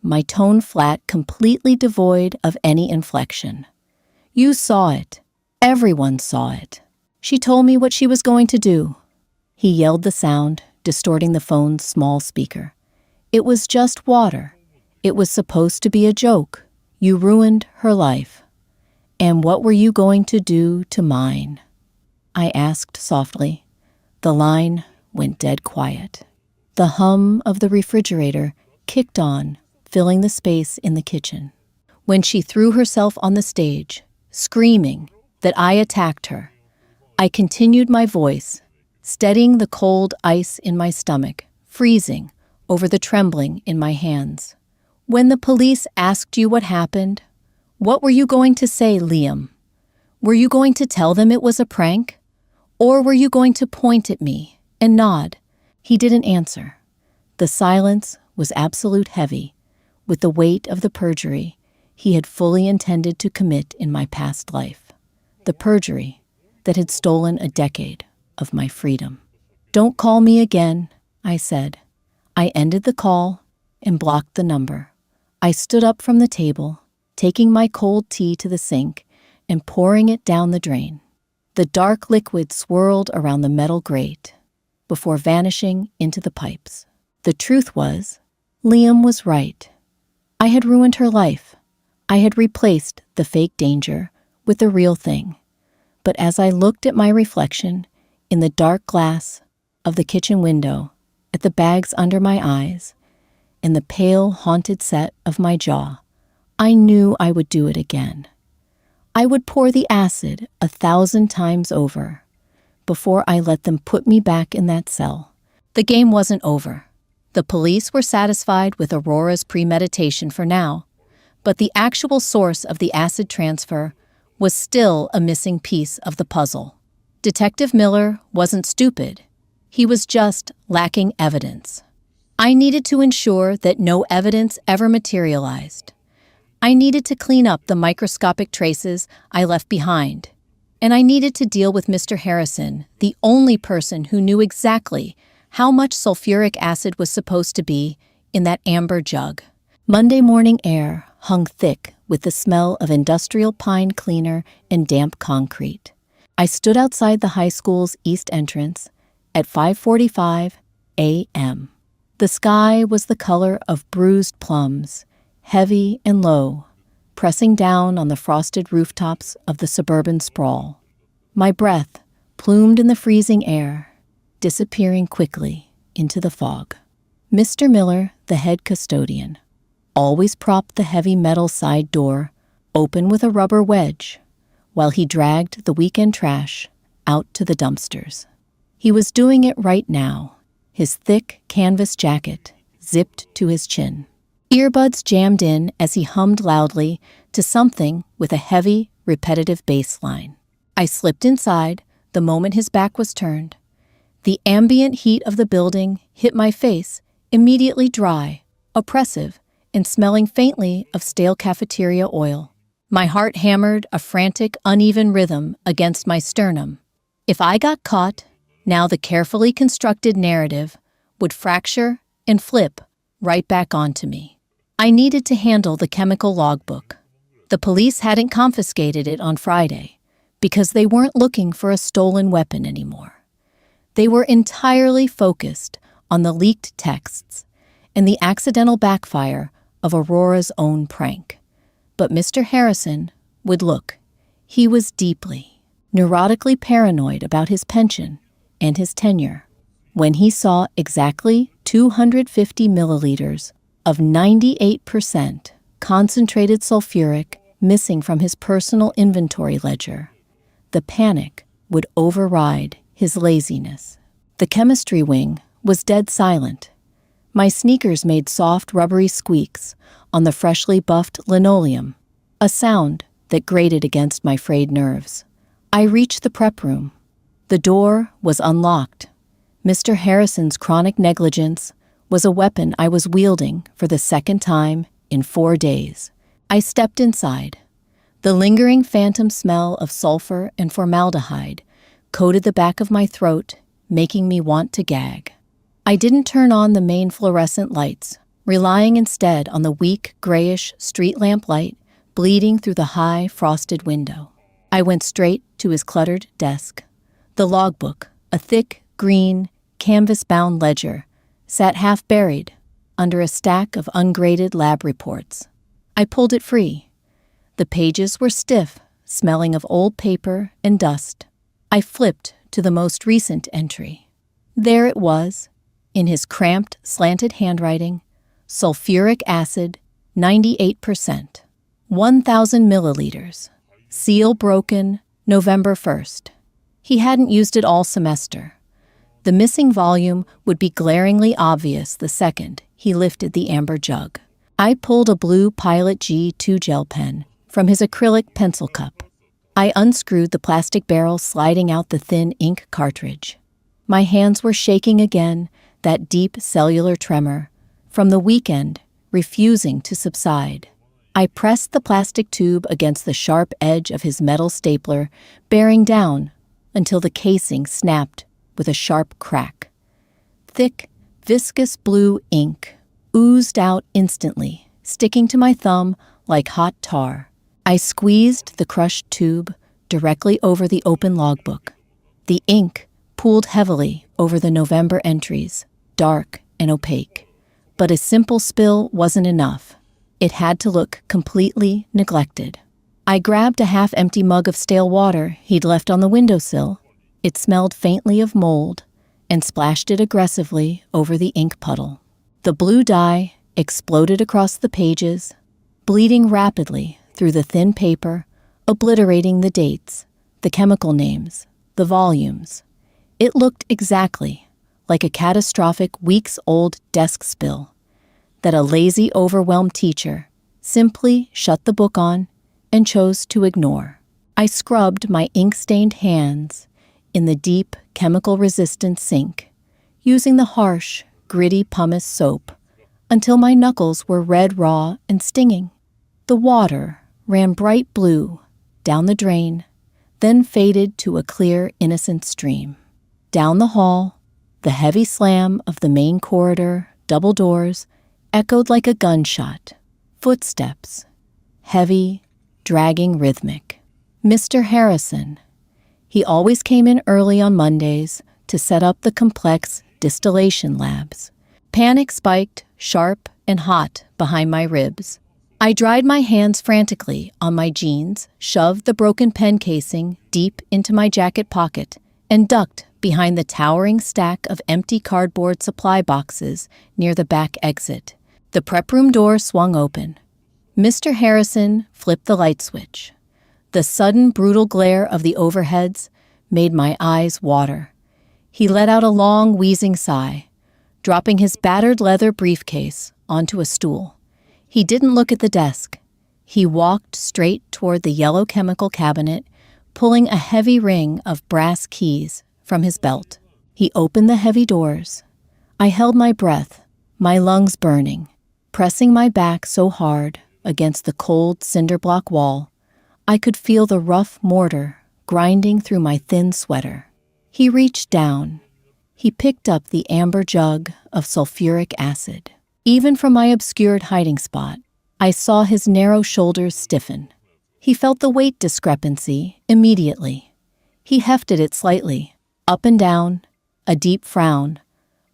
my tone flat, completely devoid of any inflection. "You saw it. Everyone saw it. She told me what she was going to do." He yelled the sound, distorting the phone's small speaker. "It was just water. It was supposed to be a joke. You ruined her life. And what were you going to do to mine?" I asked softly. The line went dead quiet. The hum of the refrigerator kicked on, filling the space in the kitchen. When she threw herself on the stage, screaming that I attacked her, I continued my voice, steadying the cold ice in my stomach, freezing over the trembling in my hands. When the police asked you what happened, what were you going to say, Liam? Were you going to tell them it was a prank? Or were you going to point at me and nod? He didn't answer. The silence was absolute heavy, with the weight of the perjury he had fully intended to commit in my past life. The perjury that had stolen a decade of my freedom. "Don't call me again," I said. I ended the call and blocked the number. I stood up from the table, taking my cold tea to the sink and pouring it down the drain. The dark liquid swirled around the metal grate before vanishing into the pipes. The truth was, Liam was right. I had ruined her life. I had replaced the fake danger with the real thing. But as I looked at my reflection in the dark glass of the kitchen window, at the bags under my eyes, and the pale, haunted set of my jaw, I knew I would do it again. I would pour the acid 1,000 times over before I let them put me back in that cell. The game wasn't over. The police were satisfied with Aurora's premeditation for now, but the actual source of the acid transfer was still a missing piece of the puzzle. Detective Miller wasn't stupid. He was just lacking evidence. I needed to ensure that no evidence ever materialized. I needed to clean up the microscopic traces I left behind, and I needed to deal with Mr. Harrison, the only person who knew exactly how much sulfuric acid was supposed to be in that amber jug. Monday morning air hung thick with the smell of industrial pine cleaner and damp concrete. I stood outside the high school's east entrance at 5:45 a.m. The sky was the color of bruised plums, heavy and low, pressing down on the frosted rooftops of the suburban sprawl. My breath plumed in the freezing air, disappearing quickly into the fog. Mr. Miller, the head custodian, always propped the heavy metal side door open with a rubber wedge while he dragged the weekend trash out to the dumpsters. He was doing it right now, his thick canvas jacket zipped to his chin. Earbuds jammed in as he hummed loudly to something with a heavy, repetitive bass line. I slipped inside the moment his back was turned. The ambient heat of the building hit my face, immediately dry, oppressive, and smelling faintly of stale cafeteria oil. My heart hammered a frantic, uneven rhythm against my sternum. If I got caught, now the carefully constructed narrative would fracture and flip right back onto me. I needed to handle the chemical logbook. The police hadn't confiscated it on Friday because they weren't looking for a stolen weapon anymore. They were entirely focused on the leaked texts and the accidental backfire of Aurora's own prank. But Mr. Harrison would look. He was deeply, neurotically paranoid about his pension and his tenure. When he saw exactly 250 milliliters of 98% concentrated sulfuric missing from his personal inventory ledger, the panic would override his laziness. The chemistry wing was dead silent. My sneakers made soft, rubbery squeaks on the freshly buffed linoleum, a sound that grated against my frayed nerves. I reached the prep room. The door was unlocked. Mr. Harrison's chronic negligence was a weapon I was wielding for the second time in 4 days. I stepped inside. The lingering phantom smell of sulfur and formaldehyde coated the back of my throat, making me want to gag. I didn't turn on the main fluorescent lights, relying instead on the weak, grayish street lamp light bleeding through the high, frosted window. I went straight to his cluttered desk. The logbook, a thick, green, canvas-bound ledger, sat half-buried under a stack of ungraded lab reports. I pulled it free. The pages were stiff, smelling of old paper and dust. I flipped to the most recent entry. There it was, in his cramped, slanted handwriting: sulfuric acid, 98%, 1,000 milliliters, seal broken, November 1st. He hadn't used it all semester. The missing volume would be glaringly obvious the second he lifted the amber jug. I pulled a blue Pilot G2 gel pen from his acrylic pencil cup. I unscrewed the plastic barrel, sliding out the thin ink cartridge. My hands were shaking again, that deep cellular tremor from the weekend refusing to subside. I pressed the plastic tube against the sharp edge of his metal stapler, bearing down until the casing snapped with a sharp crack. Thick, viscous blue ink oozed out instantly, sticking to my thumb like hot tar. I squeezed the crushed tube directly over the open logbook. The ink pooled heavily over the November entries, dark and opaque. But a simple spill wasn't enough. It had to look completely neglected. I grabbed a half-empty mug of stale water he'd left on the windowsill. It smelled faintly of mold, and splashed it aggressively over the ink puddle. The blue dye exploded across the pages, bleeding rapidly through the thin paper, obliterating the dates, the chemical names, the volumes. It looked exactly like a catastrophic weeks-old desk spill that a lazy, overwhelmed teacher simply shut the book on and chose to ignore. I scrubbed my ink-stained hands in the deep, chemical-resistant sink, using the harsh, gritty pumice soap until my knuckles were red raw and stinging. The water ran bright blue down the drain, then faded to a clear, innocent stream. Down the hall, the heavy slam of the main corridor, double doors, echoed like a gunshot. Footsteps, heavy, dragging, rhythmic. Mr. Harrison. He always came in early on Mondays to set up the complex distillation labs. Panic spiked, sharp and hot behind my ribs. I dried my hands frantically on my jeans, shoved the broken pen casing deep into my jacket pocket, and ducked behind the towering stack of empty cardboard supply boxes near the back exit. The prep room door swung open. Mr. Harrison flipped the light switch. The sudden, brutal glare of the overheads made my eyes water. He let out a long, wheezing sigh, dropping his battered leather briefcase onto a stool. He didn't look at the desk. He walked straight toward the yellow chemical cabinet, pulling a heavy ring of brass keys from his belt. He opened the heavy doors. I held my breath, my lungs burning, pressing my back so hard against the cold cinder block wall, I could feel the rough mortar grinding through my thin sweater. He reached down. He picked up the amber jug of sulfuric acid. Even from my obscured hiding spot, I saw his narrow shoulders stiffen. He felt the weight discrepancy immediately. He hefted it slightly, up and down, a deep frown,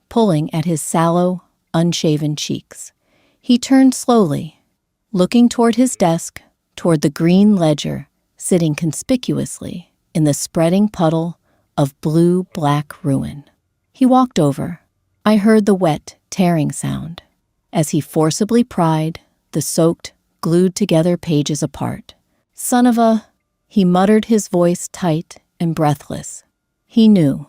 pulling at his sallow, unshaven cheeks. He turned slowly, looking toward his desk, toward the green ledger sitting conspicuously in the spreading puddle of blue-black ruin. He walked over. I heard the wet, tearing sound as he forcibly pried the soaked, glued-together pages apart. "Son of a..." He muttered, his voice tight and breathless. He knew.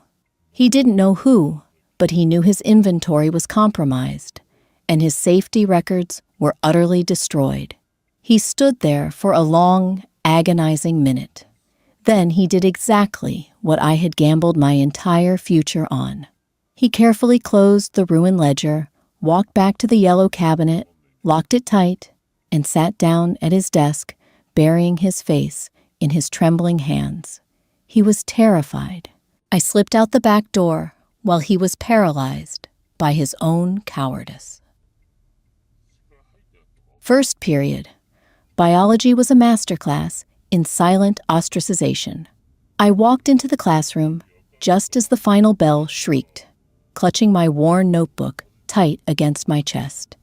He didn't know who, but he knew his inventory was compromised, and his safety records were utterly destroyed. He stood there for a long, agonizing minute. Then he did exactly what I had gambled my entire future on. He carefully closed the ruined ledger, walked back to the yellow cabinet, locked it tight, and sat down at his desk, burying his face in his trembling hands. He was terrified. I slipped out the back door while he was paralyzed by his own cowardice. First period. Biology was a masterclass in silent ostracization. I walked into the classroom just as the final bell shrieked, clutching my worn notebook tight against my chest.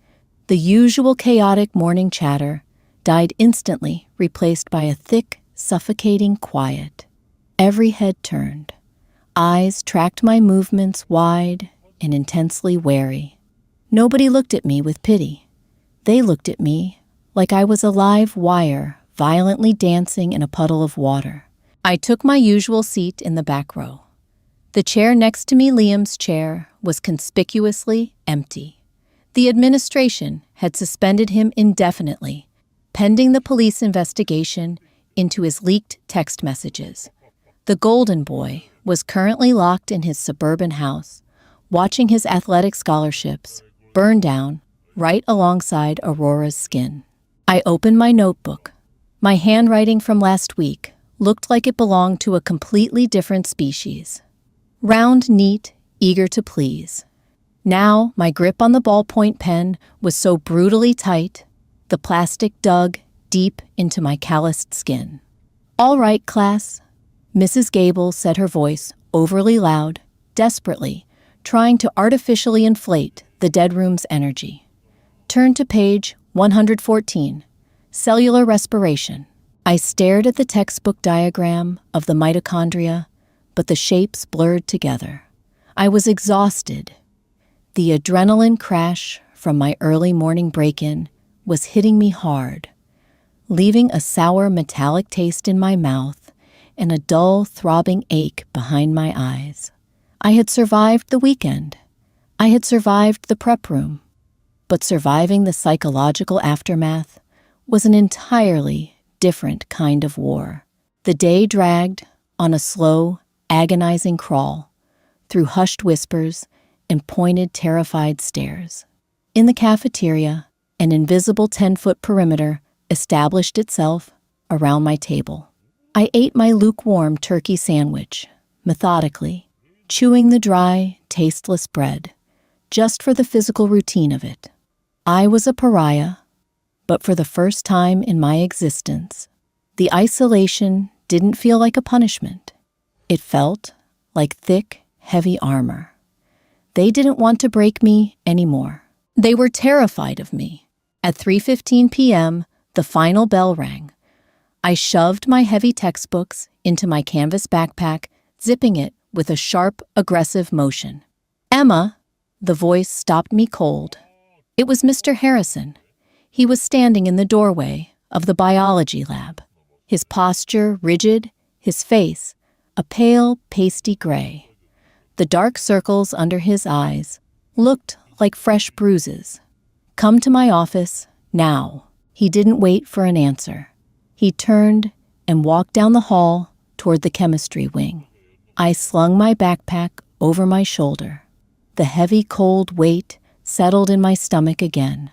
The usual chaotic morning chatter died instantly, replaced by a thick, suffocating quiet. Every head turned. eyes tracked my movements, wide and intensely wary. Nobody looked at me with pity. They looked at me like I was a live wire violently dancing in a puddle of water. I took my usual seat in the back row. The chair next to me, Liam's chair, was conspicuously empty. The administration had suspended him indefinitely, pending the police investigation into his leaked text messages. The golden boy was currently locked in his suburban house, watching his athletic scholarships burn down right alongside Aurora's skin. I opened my notebook. My handwriting from last week looked like it belonged to a completely different species. Round, neat, eager to please. Now, my grip on the ballpoint pen was so brutally tight, the plastic dug deep into my calloused skin. "All right, class," Mrs. Gable said, her voice overly loud, desperately, trying to artificially inflate the dead room's energy. "Turn to page 114, cellular respiration." I stared at the textbook diagram of the mitochondria, but the shapes blurred together. I was exhausted. The adrenaline crash from my early morning break-in was hitting me hard, leaving a sour metallic taste in my mouth and a dull, throbbing ache behind my eyes. I had survived the weekend. I had survived the prep room. But surviving the psychological aftermath was an entirely different kind of war. The day dragged on a slow, agonizing crawl through hushed whispers and pointed, terrified stares. In the cafeteria, an invisible 10-foot perimeter established itself around my table. I ate my lukewarm turkey sandwich, methodically, chewing the dry, tasteless bread, just for the physical routine of it. I was a pariah, but for the first time in my existence, the isolation didn't feel like a punishment. It felt like thick, heavy armor. They didn't want to break me anymore. They were terrified of me. At 3:15 p.m., the final bell rang. I shoved my heavy textbooks into my canvas backpack, zipping it with a sharp, aggressive motion. "Emma," the voice stopped me cold. It was Mr. Harrison. He was standing in the doorway of the biology lab, his posture rigid, his face a pale, pasty gray. The dark circles under his eyes looked like fresh bruises. "Come to my office, now." He didn't wait for an answer. He turned and walked down the hall toward the chemistry wing. I slung my backpack over my shoulder. The heavy, cold weight settled in my stomach again.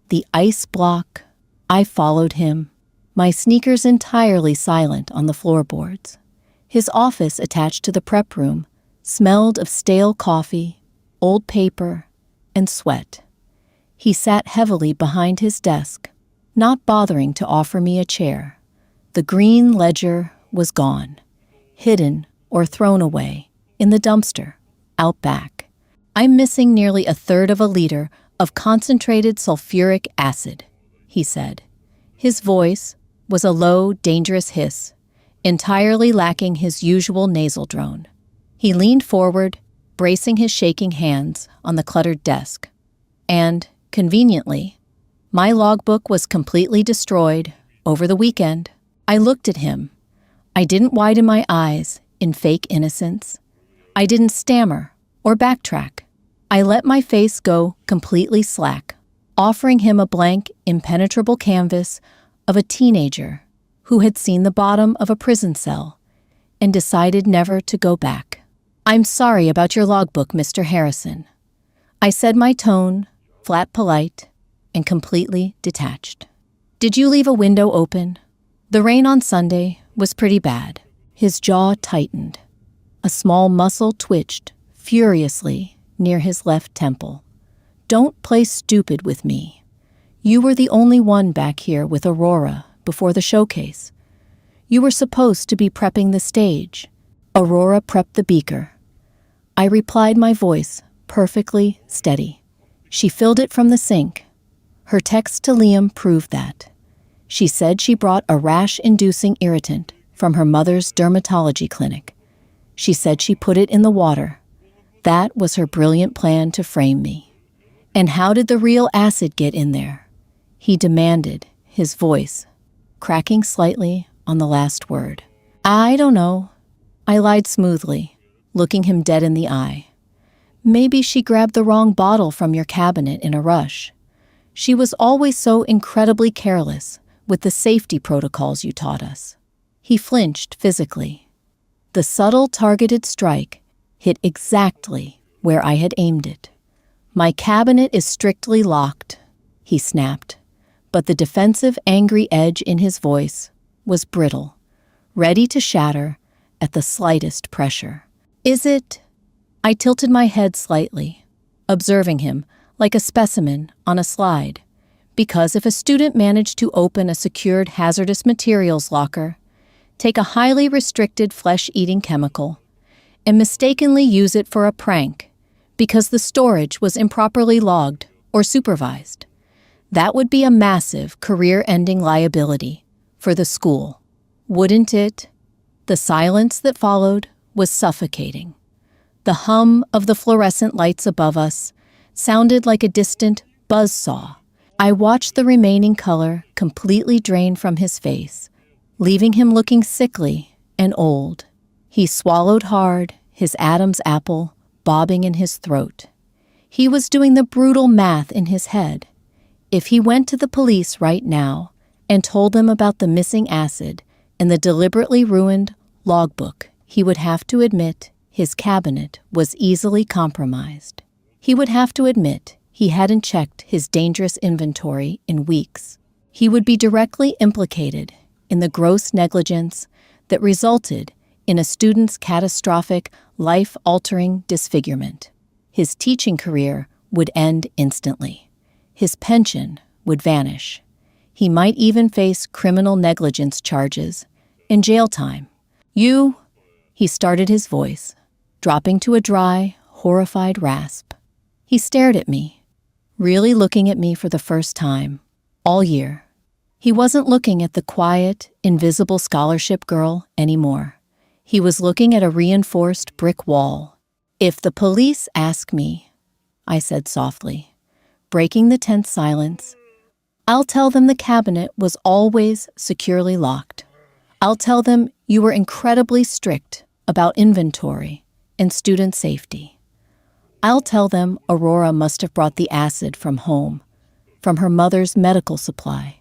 The ice block. I followed him, my sneakers entirely silent on the floorboards. His office, attached to the prep room, smelled of stale coffee, old paper, and sweat. He sat heavily behind his desk, not bothering to offer me a chair. The green ledger was gone, hidden or thrown away in the dumpster, out back. "I'm missing nearly a third of a liter of concentrated sulfuric acid," he said. His voice was a low, dangerous hiss, entirely lacking his usual nasal drone. He leaned forward, bracing his shaking hands on the cluttered desk. And, conveniently, my logbook was completely destroyed over the weekend. I looked at him. I didn't widen my eyes in fake innocence. I didn't stammer or backtrack. I let my face go completely slack, offering him a blank, impenetrable canvas of a teenager who had seen the bottom of a prison cell and decided never to go back. "I'm sorry about your logbook, Mr. Harrison." I said, my tone flat, polite, and completely detached. "Did you leave a window open?" The rain on Sunday was pretty bad. His jaw tightened. A small muscle twitched furiously near his left temple. "Don't play stupid with me. You were the only one back here with Aurora before the showcase. You were supposed to be prepping the stage. Aurora prepped the beaker." I replied, my voice perfectly steady. "She filled it from the sink." Her text to Liam proved that. She said she brought a rash-inducing irritant from her mother's dermatology clinic. She said she put it in the water. That was her brilliant plan to frame me. And how did the real acid get in there? He demanded, his voice cracking slightly on the last word. I don't know. I lied smoothly, looking him dead in the eye. Maybe she grabbed the wrong bottle from your cabinet in a rush. She was always so incredibly careless with the safety protocols you taught us. He flinched physically. The subtle targeted strike hit exactly where I had aimed it. My cabinet is strictly locked, he snapped, but the defensive, angry edge in his voice was brittle, ready to shatter at the slightest pressure. Is it? I tilted my head slightly, observing him like a specimen on a slide, because if a student managed to open a secured hazardous materials locker, take a highly restricted flesh-eating chemical, and mistakenly use it for a prank because the storage was improperly logged or supervised, that would be a massive career-ending liability for the school, wouldn't it? The silence that followed was suffocating. The hum of the fluorescent lights above us sounded like a distant buzzsaw. I watched the remaining color completely drain from his face, leaving him looking sickly and old. He swallowed hard, his Adam's apple bobbing in his throat. He was doing the brutal math in his head. If he went to the police right now and told them about the missing acid and the deliberately ruined logbook, he would have to admit his cabinet was easily compromised. He would have to admit he hadn't checked his dangerous inventory in weeks. He would be directly implicated in the gross negligence that resulted in a student's catastrophic, life-altering disfigurement. His teaching career would end instantly. His pension would vanish. He might even face criminal negligence charges and jail time. You, he started his voice, dropping to a dry, horrified rasp. He stared at me, really looking at me for the first time, all year. He wasn't looking at the quiet, invisible scholarship girl anymore. He was looking at a reinforced brick wall. If the police ask me, I said softly, breaking the tense silence, I'll tell them the cabinet was always securely locked. I'll tell them you were incredibly strict about inventory and student safety. I'll tell them Aurora must have brought the acid from home, from her mother's medical supply,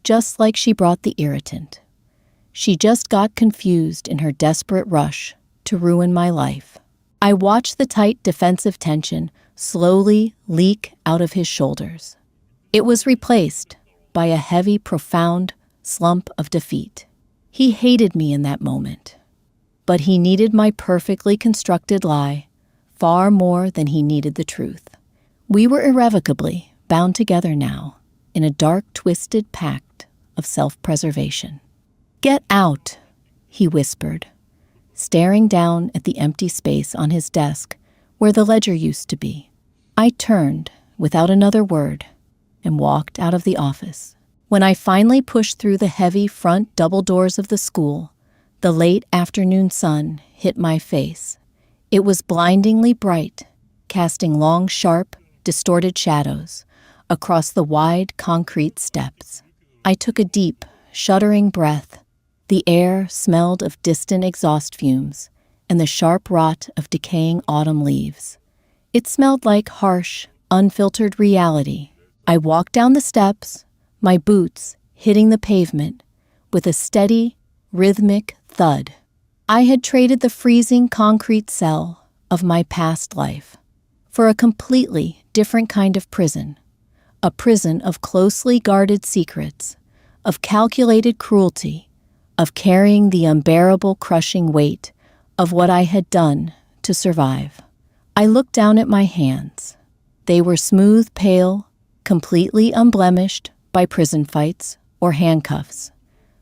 just like she brought the irritant. She just got confused in her desperate rush to ruin my life. I watched the tight defensive tension slowly leak out of his shoulders. It was replaced by a heavy, profound slump of defeat. He hated me in that moment, but he needed my perfectly constructed lie far more than he needed the truth. We were irrevocably bound together now in a dark, twisted pact of self-preservation. Get out, he whispered, staring down at the empty space on his desk where the ledger used to be. I turned without another word and walked out of the office. When I finally pushed through the heavy front double doors of the school, the late afternoon sun hit my face. It was blindingly bright, casting long, sharp, distorted shadows across the wide concrete steps. I took a deep, shuddering breath. The air smelled of distant exhaust fumes and the sharp rot of decaying autumn leaves. It smelled like harsh, unfiltered reality. I walked down the steps, my boots hitting the pavement with a steady, rhythmic thud. I had traded the freezing concrete cell of my past life for a completely different kind of prison, a prison of closely guarded secrets, of calculated cruelty, of carrying the unbearable, crushing weight of what I had done to survive. I looked down at my hands. They were smooth, pale, completely unblemished by prison fights or handcuffs,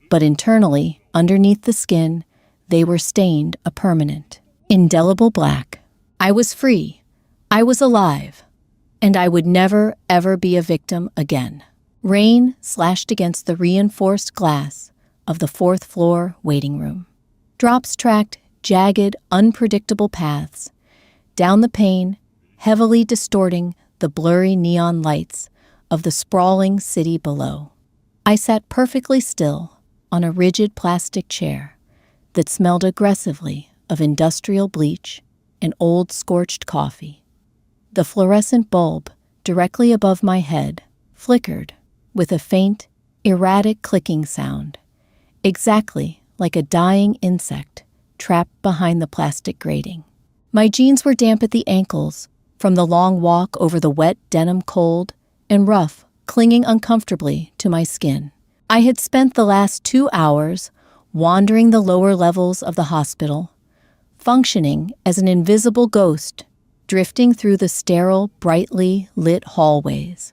but internally, underneath the skin, they were stained a permanent, indelible black. I was free. I was alive. And I would never, ever be a victim again. Rain slashed against the reinforced glass of the fourth-floor waiting room. Drops tracked jagged, unpredictable paths, down the pane, heavily distorting the blurry neon lights of the sprawling city below. I sat perfectly still on a rigid plastic chair that smelled aggressively of industrial bleach and old scorched coffee. The fluorescent bulb directly above my head flickered with a faint, erratic clicking sound, exactly like a dying insect trapped behind the plastic grating. My jeans were damp at the ankles from the long walk over the wet denim cold and rough, clinging uncomfortably to my skin. I had spent the last 2 hours wandering the lower levels of the hospital, functioning as an invisible ghost drifting through the sterile, brightly lit hallways.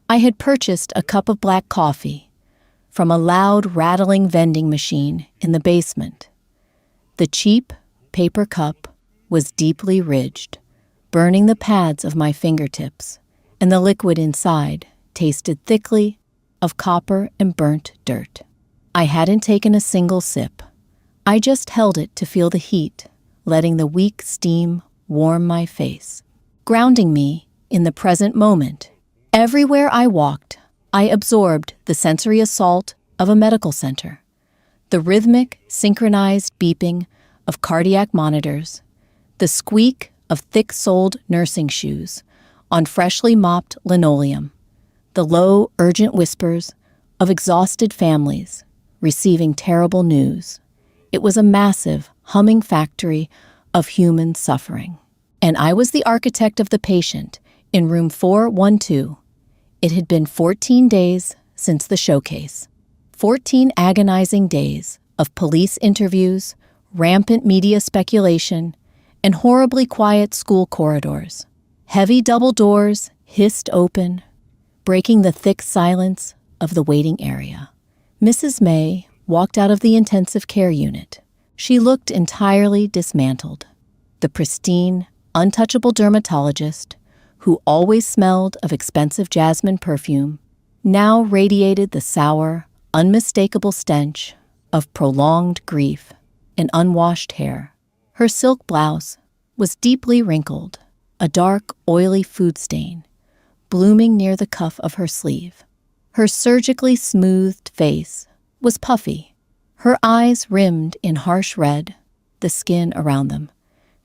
I had purchased a cup of black coffee from a loud, rattling vending machine in the basement. The cheap paper cup was deeply ridged, burning the pads of my fingertips, and the liquid inside tasted thickly of copper and burnt dirt. I hadn't taken a single sip. I just held it to feel the heat, letting the weak steam warm my face, grounding me in the present moment. Everywhere I walked, I absorbed the sensory assault of a medical center, the rhythmic, synchronized beeping of cardiac monitors, the squeak of thick-soled nursing shoes on freshly mopped linoleum, the low, urgent whispers of exhausted families receiving terrible news. It was a massive, humming factory of human suffering. And I was the architect of the patient in room 412. It had been 14 days since the showcase. 14 agonizing days of police interviews, rampant media speculation, and horribly quiet school corridors. Heavy double doors hissed open, breaking the thick silence of the waiting area. Mrs. May walked out of the intensive care unit. She looked entirely dismantled. The pristine, untouchable dermatologist, who always smelled of expensive jasmine perfume, now radiated the sour, unmistakable stench of prolonged grief and unwashed hair. Her silk blouse was deeply wrinkled, a dark, oily food stain, blooming near the cuff of her sleeve. Her surgically smoothed face was puffy, her eyes rimmed in harsh red, the skin around them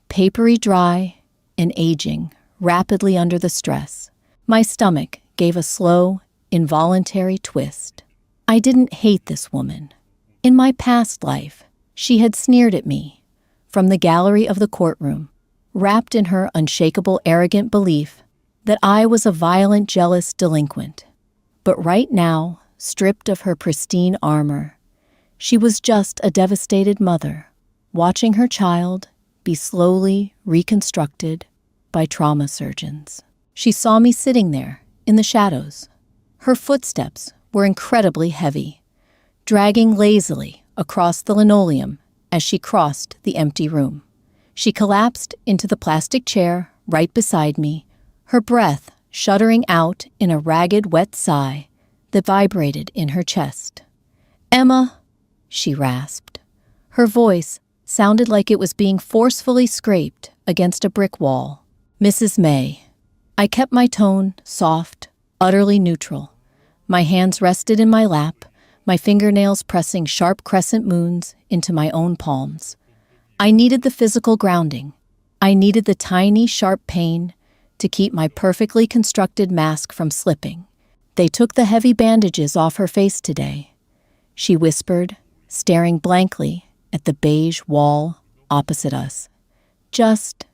papery dry and aging rapidly under the stress. My stomach gave a slow, involuntary twist. I didn't hate this woman. In my past life, she had sneered at me from the gallery of the courtroom, wrapped in her unshakable, arrogant belief that I was a violent, jealous delinquent. But right now, stripped of her pristine armor, she was just a devastated mother, watching her child be slowly reconstructed by trauma surgeons. She saw me sitting there in the shadows. Her footsteps were incredibly heavy, dragging lazily across the linoleum as she crossed the empty room. She collapsed into the plastic chair right beside me, her breath shuddering out in a ragged, wet sigh that vibrated in her chest. "Emma," she rasped. Her voice sounded like it was being forcefully scraped against a brick wall. "Mrs. May." I kept my tone soft, utterly neutral. My hands rested in my lap, my fingernails pressing sharp crescent moons into my own palms. I needed the physical grounding. I needed the tiny, sharp pain to keep my perfectly constructed mask from slipping. "They took the heavy bandages off her face today," she whispered, staring blankly at the beige wall opposite us. Just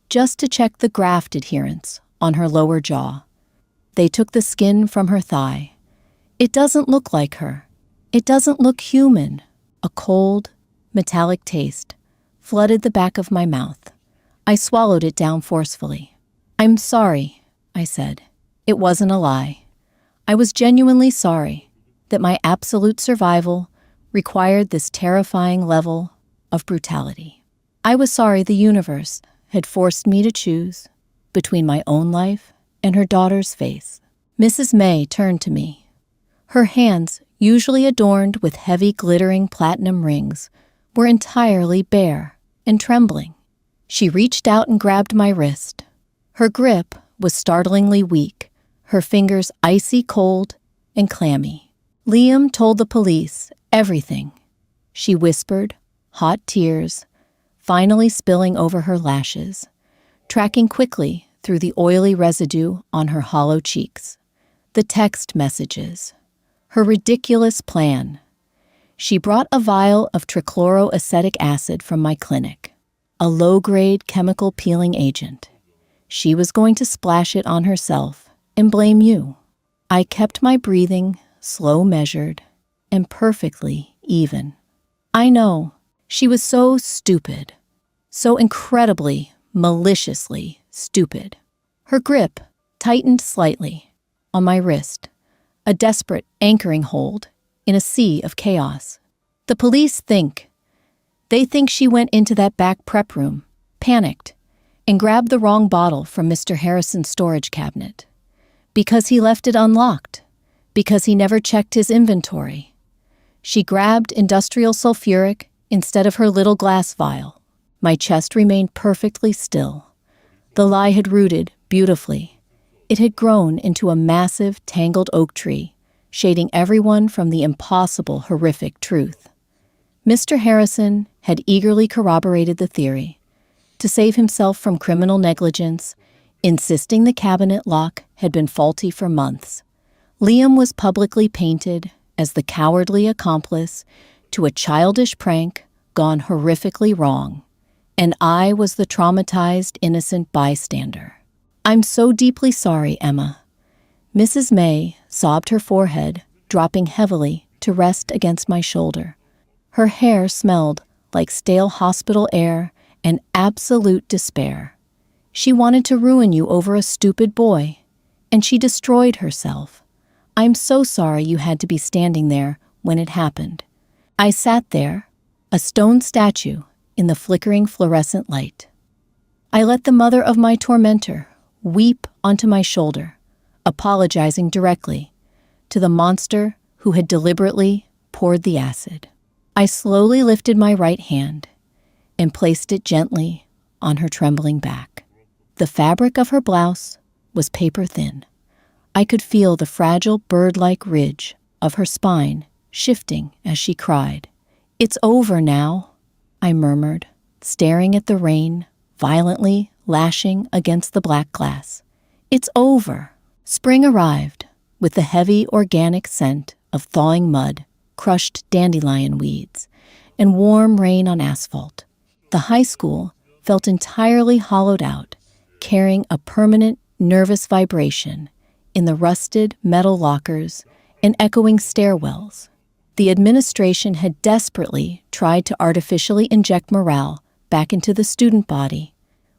to check the graft adherence on her lower jaw. They took the skin from her thigh. It doesn't look like her. It doesn't look human." A cold, metallic taste flooded the back of my mouth. I swallowed it down forcefully. "I'm sorry," I said. It wasn't a lie. I was genuinely sorry that my absolute survival required this terrifying level of brutality. I was sorry the universe had forced me to choose between my own life and her daughter's face. Mrs. May turned to me. Her hands, usually adorned with heavy glittering platinum rings, were entirely bare. and trembling. She reached out and grabbed my wrist. Her grip was startlingly weak, her fingers icy cold and clammy. Liam told the police everything, she whispered, hot tears finally spilling over her lashes, tracking quickly through the oily residue on her hollow cheeks. The text messages. Her ridiculous plan. She brought a vial of trichloroacetic acid from my clinic, a low-grade chemical peeling agent. She was going to splash it on herself and blame you. I kept my breathing slow measured and perfectly even. I know, she was so stupid, so incredibly, maliciously stupid. Her grip tightened slightly on my wrist, a desperate anchoring hold in a sea of chaos. The police think she went into that back prep room, panicked, and grabbed the wrong bottle from Mr. Harrison's storage cabinet. Because he left it unlocked. Because he never checked his inventory. She grabbed industrial sulfuric instead of her little glass vial. My chest remained perfectly still. The lie had rooted beautifully. It had grown into a massive, tangled oak tree, shading everyone from the impossible, horrific truth. Mr. Harrison had eagerly corroborated the theory, to save himself from criminal negligence, insisting the cabinet lock had been faulty for months. Liam was publicly painted as the cowardly accomplice to a childish prank gone horrifically wrong, and I was the traumatized, innocent bystander. I'm so deeply sorry, Emma. Mrs. May sobbed, her forehead dropping heavily to rest against my shoulder. Her hair smelled like stale hospital air and absolute despair. She wanted to ruin you over a stupid boy, and she destroyed herself. I'm so sorry you had to be standing there when it happened. I sat there, a stone statue in the flickering fluorescent light. I let the mother of my tormentor weep onto my shoulder, apologizing directly to the monster who had deliberately poured the acid. I slowly lifted my right hand and placed it gently on her trembling back. The fabric of her blouse was paper thin. I could feel the fragile bird-like ridge of her spine shifting as she cried. "It's over now," I murmured, staring at the rain violently lashing against the black glass. "It's over." Spring arrived with the heavy organic scent of thawing mud, crushed dandelion weeds, and warm rain on asphalt. The high school felt entirely hollowed out, carrying a permanent nervous vibration in the rusted metal lockers and echoing stairwells. The administration had desperately tried to artificially inject morale back into the student body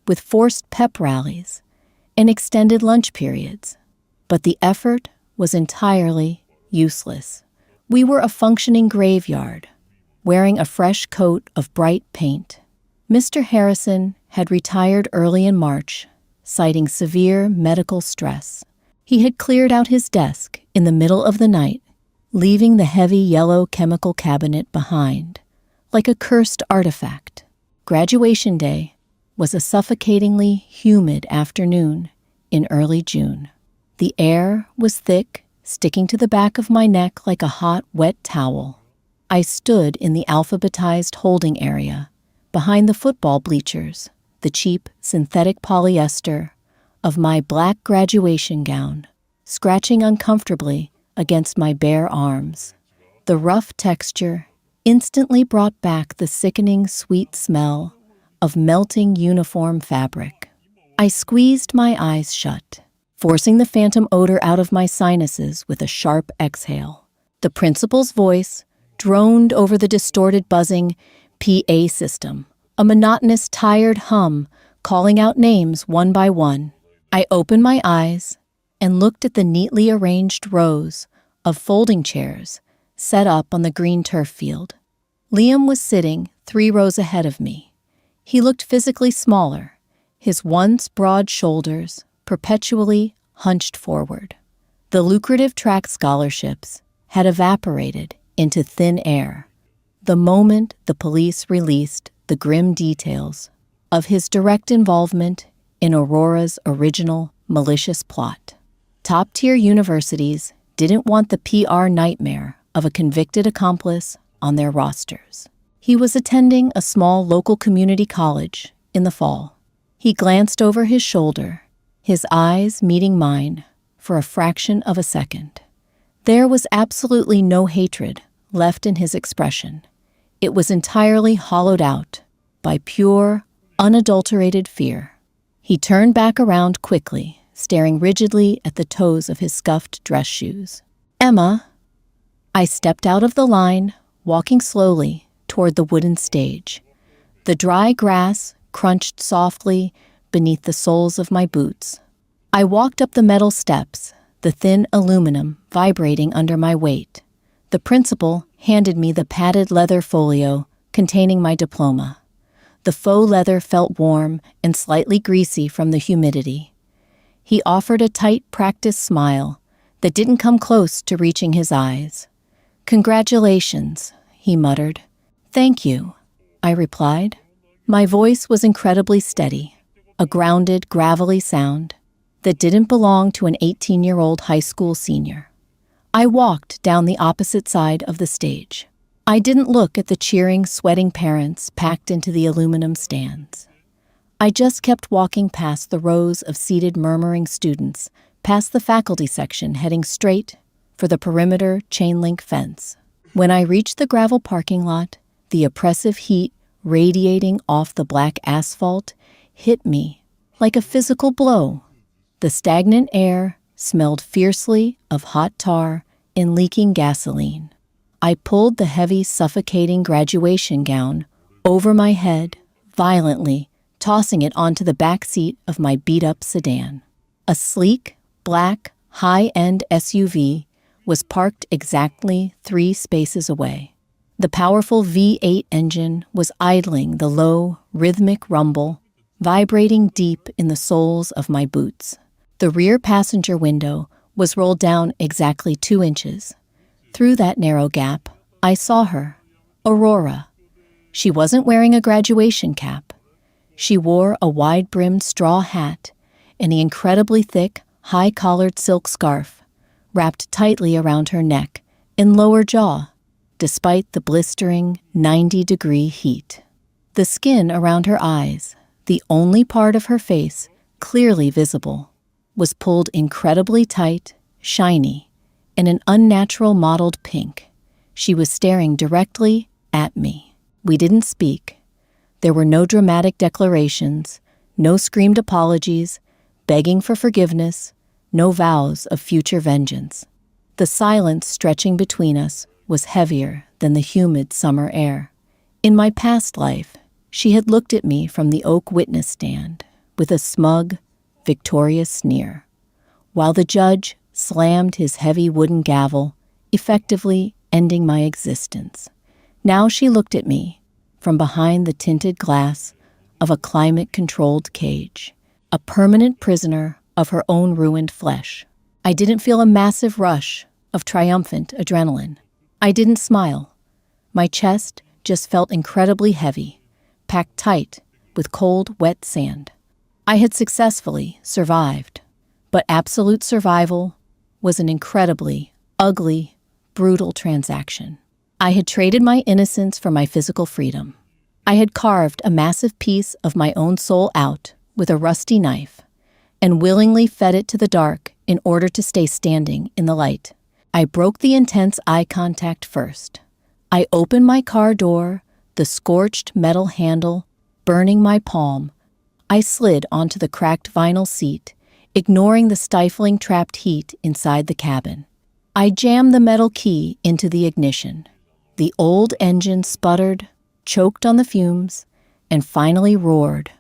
with forced pep rallies and extended lunch periods. But the effort was entirely useless. We were a functioning graveyard, wearing a fresh coat of bright paint. Mr. Harrison had retired early in March, citing severe medical stress. He had cleared out his desk in the middle of the night, leaving the heavy yellow chemical cabinet behind, like a cursed artifact. Graduation day was a suffocatingly humid afternoon in early June. The air was thick, sticking to the back of my neck like a hot, wet towel. I stood in the alphabetized holding area, behind the football bleachers, the cheap synthetic polyester of my black graduation gown, scratching uncomfortably against my bare arms. The rough texture instantly brought back the sickening sweet smell of melting uniform fabric. I squeezed my eyes shut, forcing the phantom odor out of my sinuses with a sharp exhale. The principal's voice droned over the distorted buzzing PA system, a monotonous, tired hum calling out names one by one. I opened my eyes and looked at the neatly arranged rows of folding chairs set up on the green turf field. Liam was sitting 3 rows ahead of me. He looked physically smaller, his once broad shoulders perpetually hunched forward. The lucrative track scholarships had evaporated into thin air the moment the police released the grim details of his direct involvement in Aurora's original malicious plot. Top-tier universities didn't want the PR nightmare of a convicted accomplice on their rosters. He was attending a small local community college in the fall. He glanced over his shoulder, his eyes meeting mine for a fraction of a second. There was absolutely no hatred left in his expression. It was entirely hollowed out by pure, unadulterated fear. He turned back around quickly, staring rigidly at the toes of his scuffed dress shoes. "Emma." I stepped out of the line, walking slowly toward the wooden stage. The dry grass crunched softly beneath the soles of my boots. I walked up the metal steps, the thin aluminum vibrating under my weight. The principal handed me the padded leather folio containing my diploma. The faux leather felt warm and slightly greasy from the humidity. He offered a tight, practiced smile that didn't come close to reaching his eyes. "Congratulations," he muttered. "Thank you," I replied. My voice was incredibly steady, a grounded, gravelly sound that didn't belong to an 18-year-old high school senior. I walked down the opposite side of the stage. I didn't look at the cheering, sweating parents packed into the aluminum stands. I just kept walking past the rows of seated, murmuring students, past the faculty section, heading straight for the perimeter chain-link fence. When I reached the gravel parking lot, the oppressive heat radiating off the black asphalt hit me like a physical blow. The stagnant air smelled fiercely of hot tar and leaking gasoline. I pulled the heavy, suffocating graduation gown over my head violently, tossing it onto the back seat of my beat-up sedan. A sleek, black, high-end SUV was parked exactly 3 spaces away. The powerful V8 engine was idling, the low, rhythmic rumble vibrating deep in the soles of my boots. The rear passenger window was rolled down exactly 2 inches. Through that narrow gap, I saw her, Aurora. She wasn't wearing a graduation cap. She wore a wide-brimmed straw hat and the incredibly thick, high-collared silk scarf wrapped tightly around her neck and lower jaw, despite the blistering 90-degree heat. The skin around her eyes, the only part of her face clearly visible, was pulled incredibly tight, shiny, and an unnatural mottled pink. She was staring directly at me. We didn't speak. There were no dramatic declarations, no screamed apologies, begging for forgiveness, no vows of future vengeance. The silence stretching between us was heavier than the humid summer air. In my past life, she had looked at me from the oak witness stand with a smug, victorious sneer, while the judge slammed his heavy wooden gavel, effectively ending my existence. Now she looked at me from behind the tinted glass of a climate-controlled cage, a permanent prisoner of her own ruined flesh. I didn't feel a massive rush of triumphant adrenaline. I didn't smile. My chest just felt incredibly heavy, packed tight with cold, wet sand. I had successfully survived, but absolute survival was an incredibly ugly, brutal transaction. I had traded my innocence for my physical freedom. I had carved a massive piece of my own soul out with a rusty knife and willingly fed it to the dark in order to stay standing in the light. I broke the intense eye contact first. I opened my car door, the scorched metal handle burning my palm. I slid onto the cracked vinyl seat, ignoring the stifling trapped heat inside the cabin. I jammed the metal key into the ignition. The old engine sputtered, choked on the fumes, and finally roared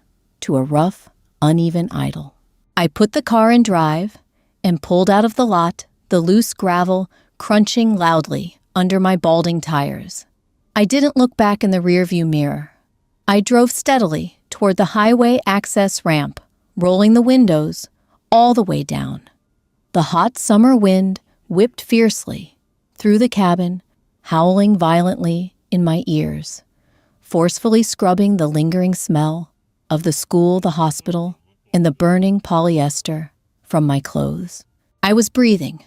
to a rough, uneven idle. I put the car in drive and pulled out of the lot, the loose gravel crunching loudly under my balding tires. I didn't look back in the rearview mirror. I drove steadily toward the highway access ramp, rolling the windows all the way down. The hot summer wind whipped fiercely through the cabin, howling violently in my ears. forcefully scrubbing the lingering smell of the school, the hospital, and the burning polyester from my clothes. I was breathing.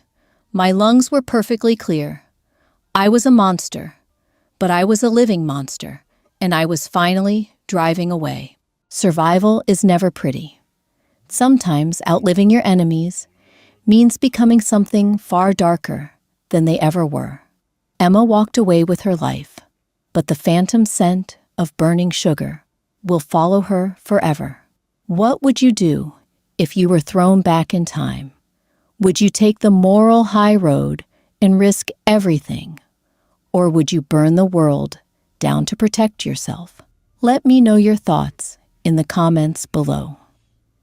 My lungs were perfectly clear. I was a monster, but I was a living monster, and I was finally driving away. Survival is never pretty. Sometimes outliving your enemies means becoming something far darker than they ever were. Emma walked away with her life, but the phantom scent of burning sugar will follow her forever. What would you do if you were thrown back in time? Would you take the moral high road and risk everything? Or would you burn the world down to protect yourself? Let me know your thoughts in the comments below.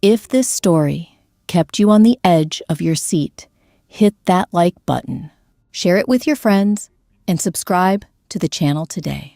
If this story kept you on the edge of your seat, hit that like button, share it with your friends, and subscribe to the channel today.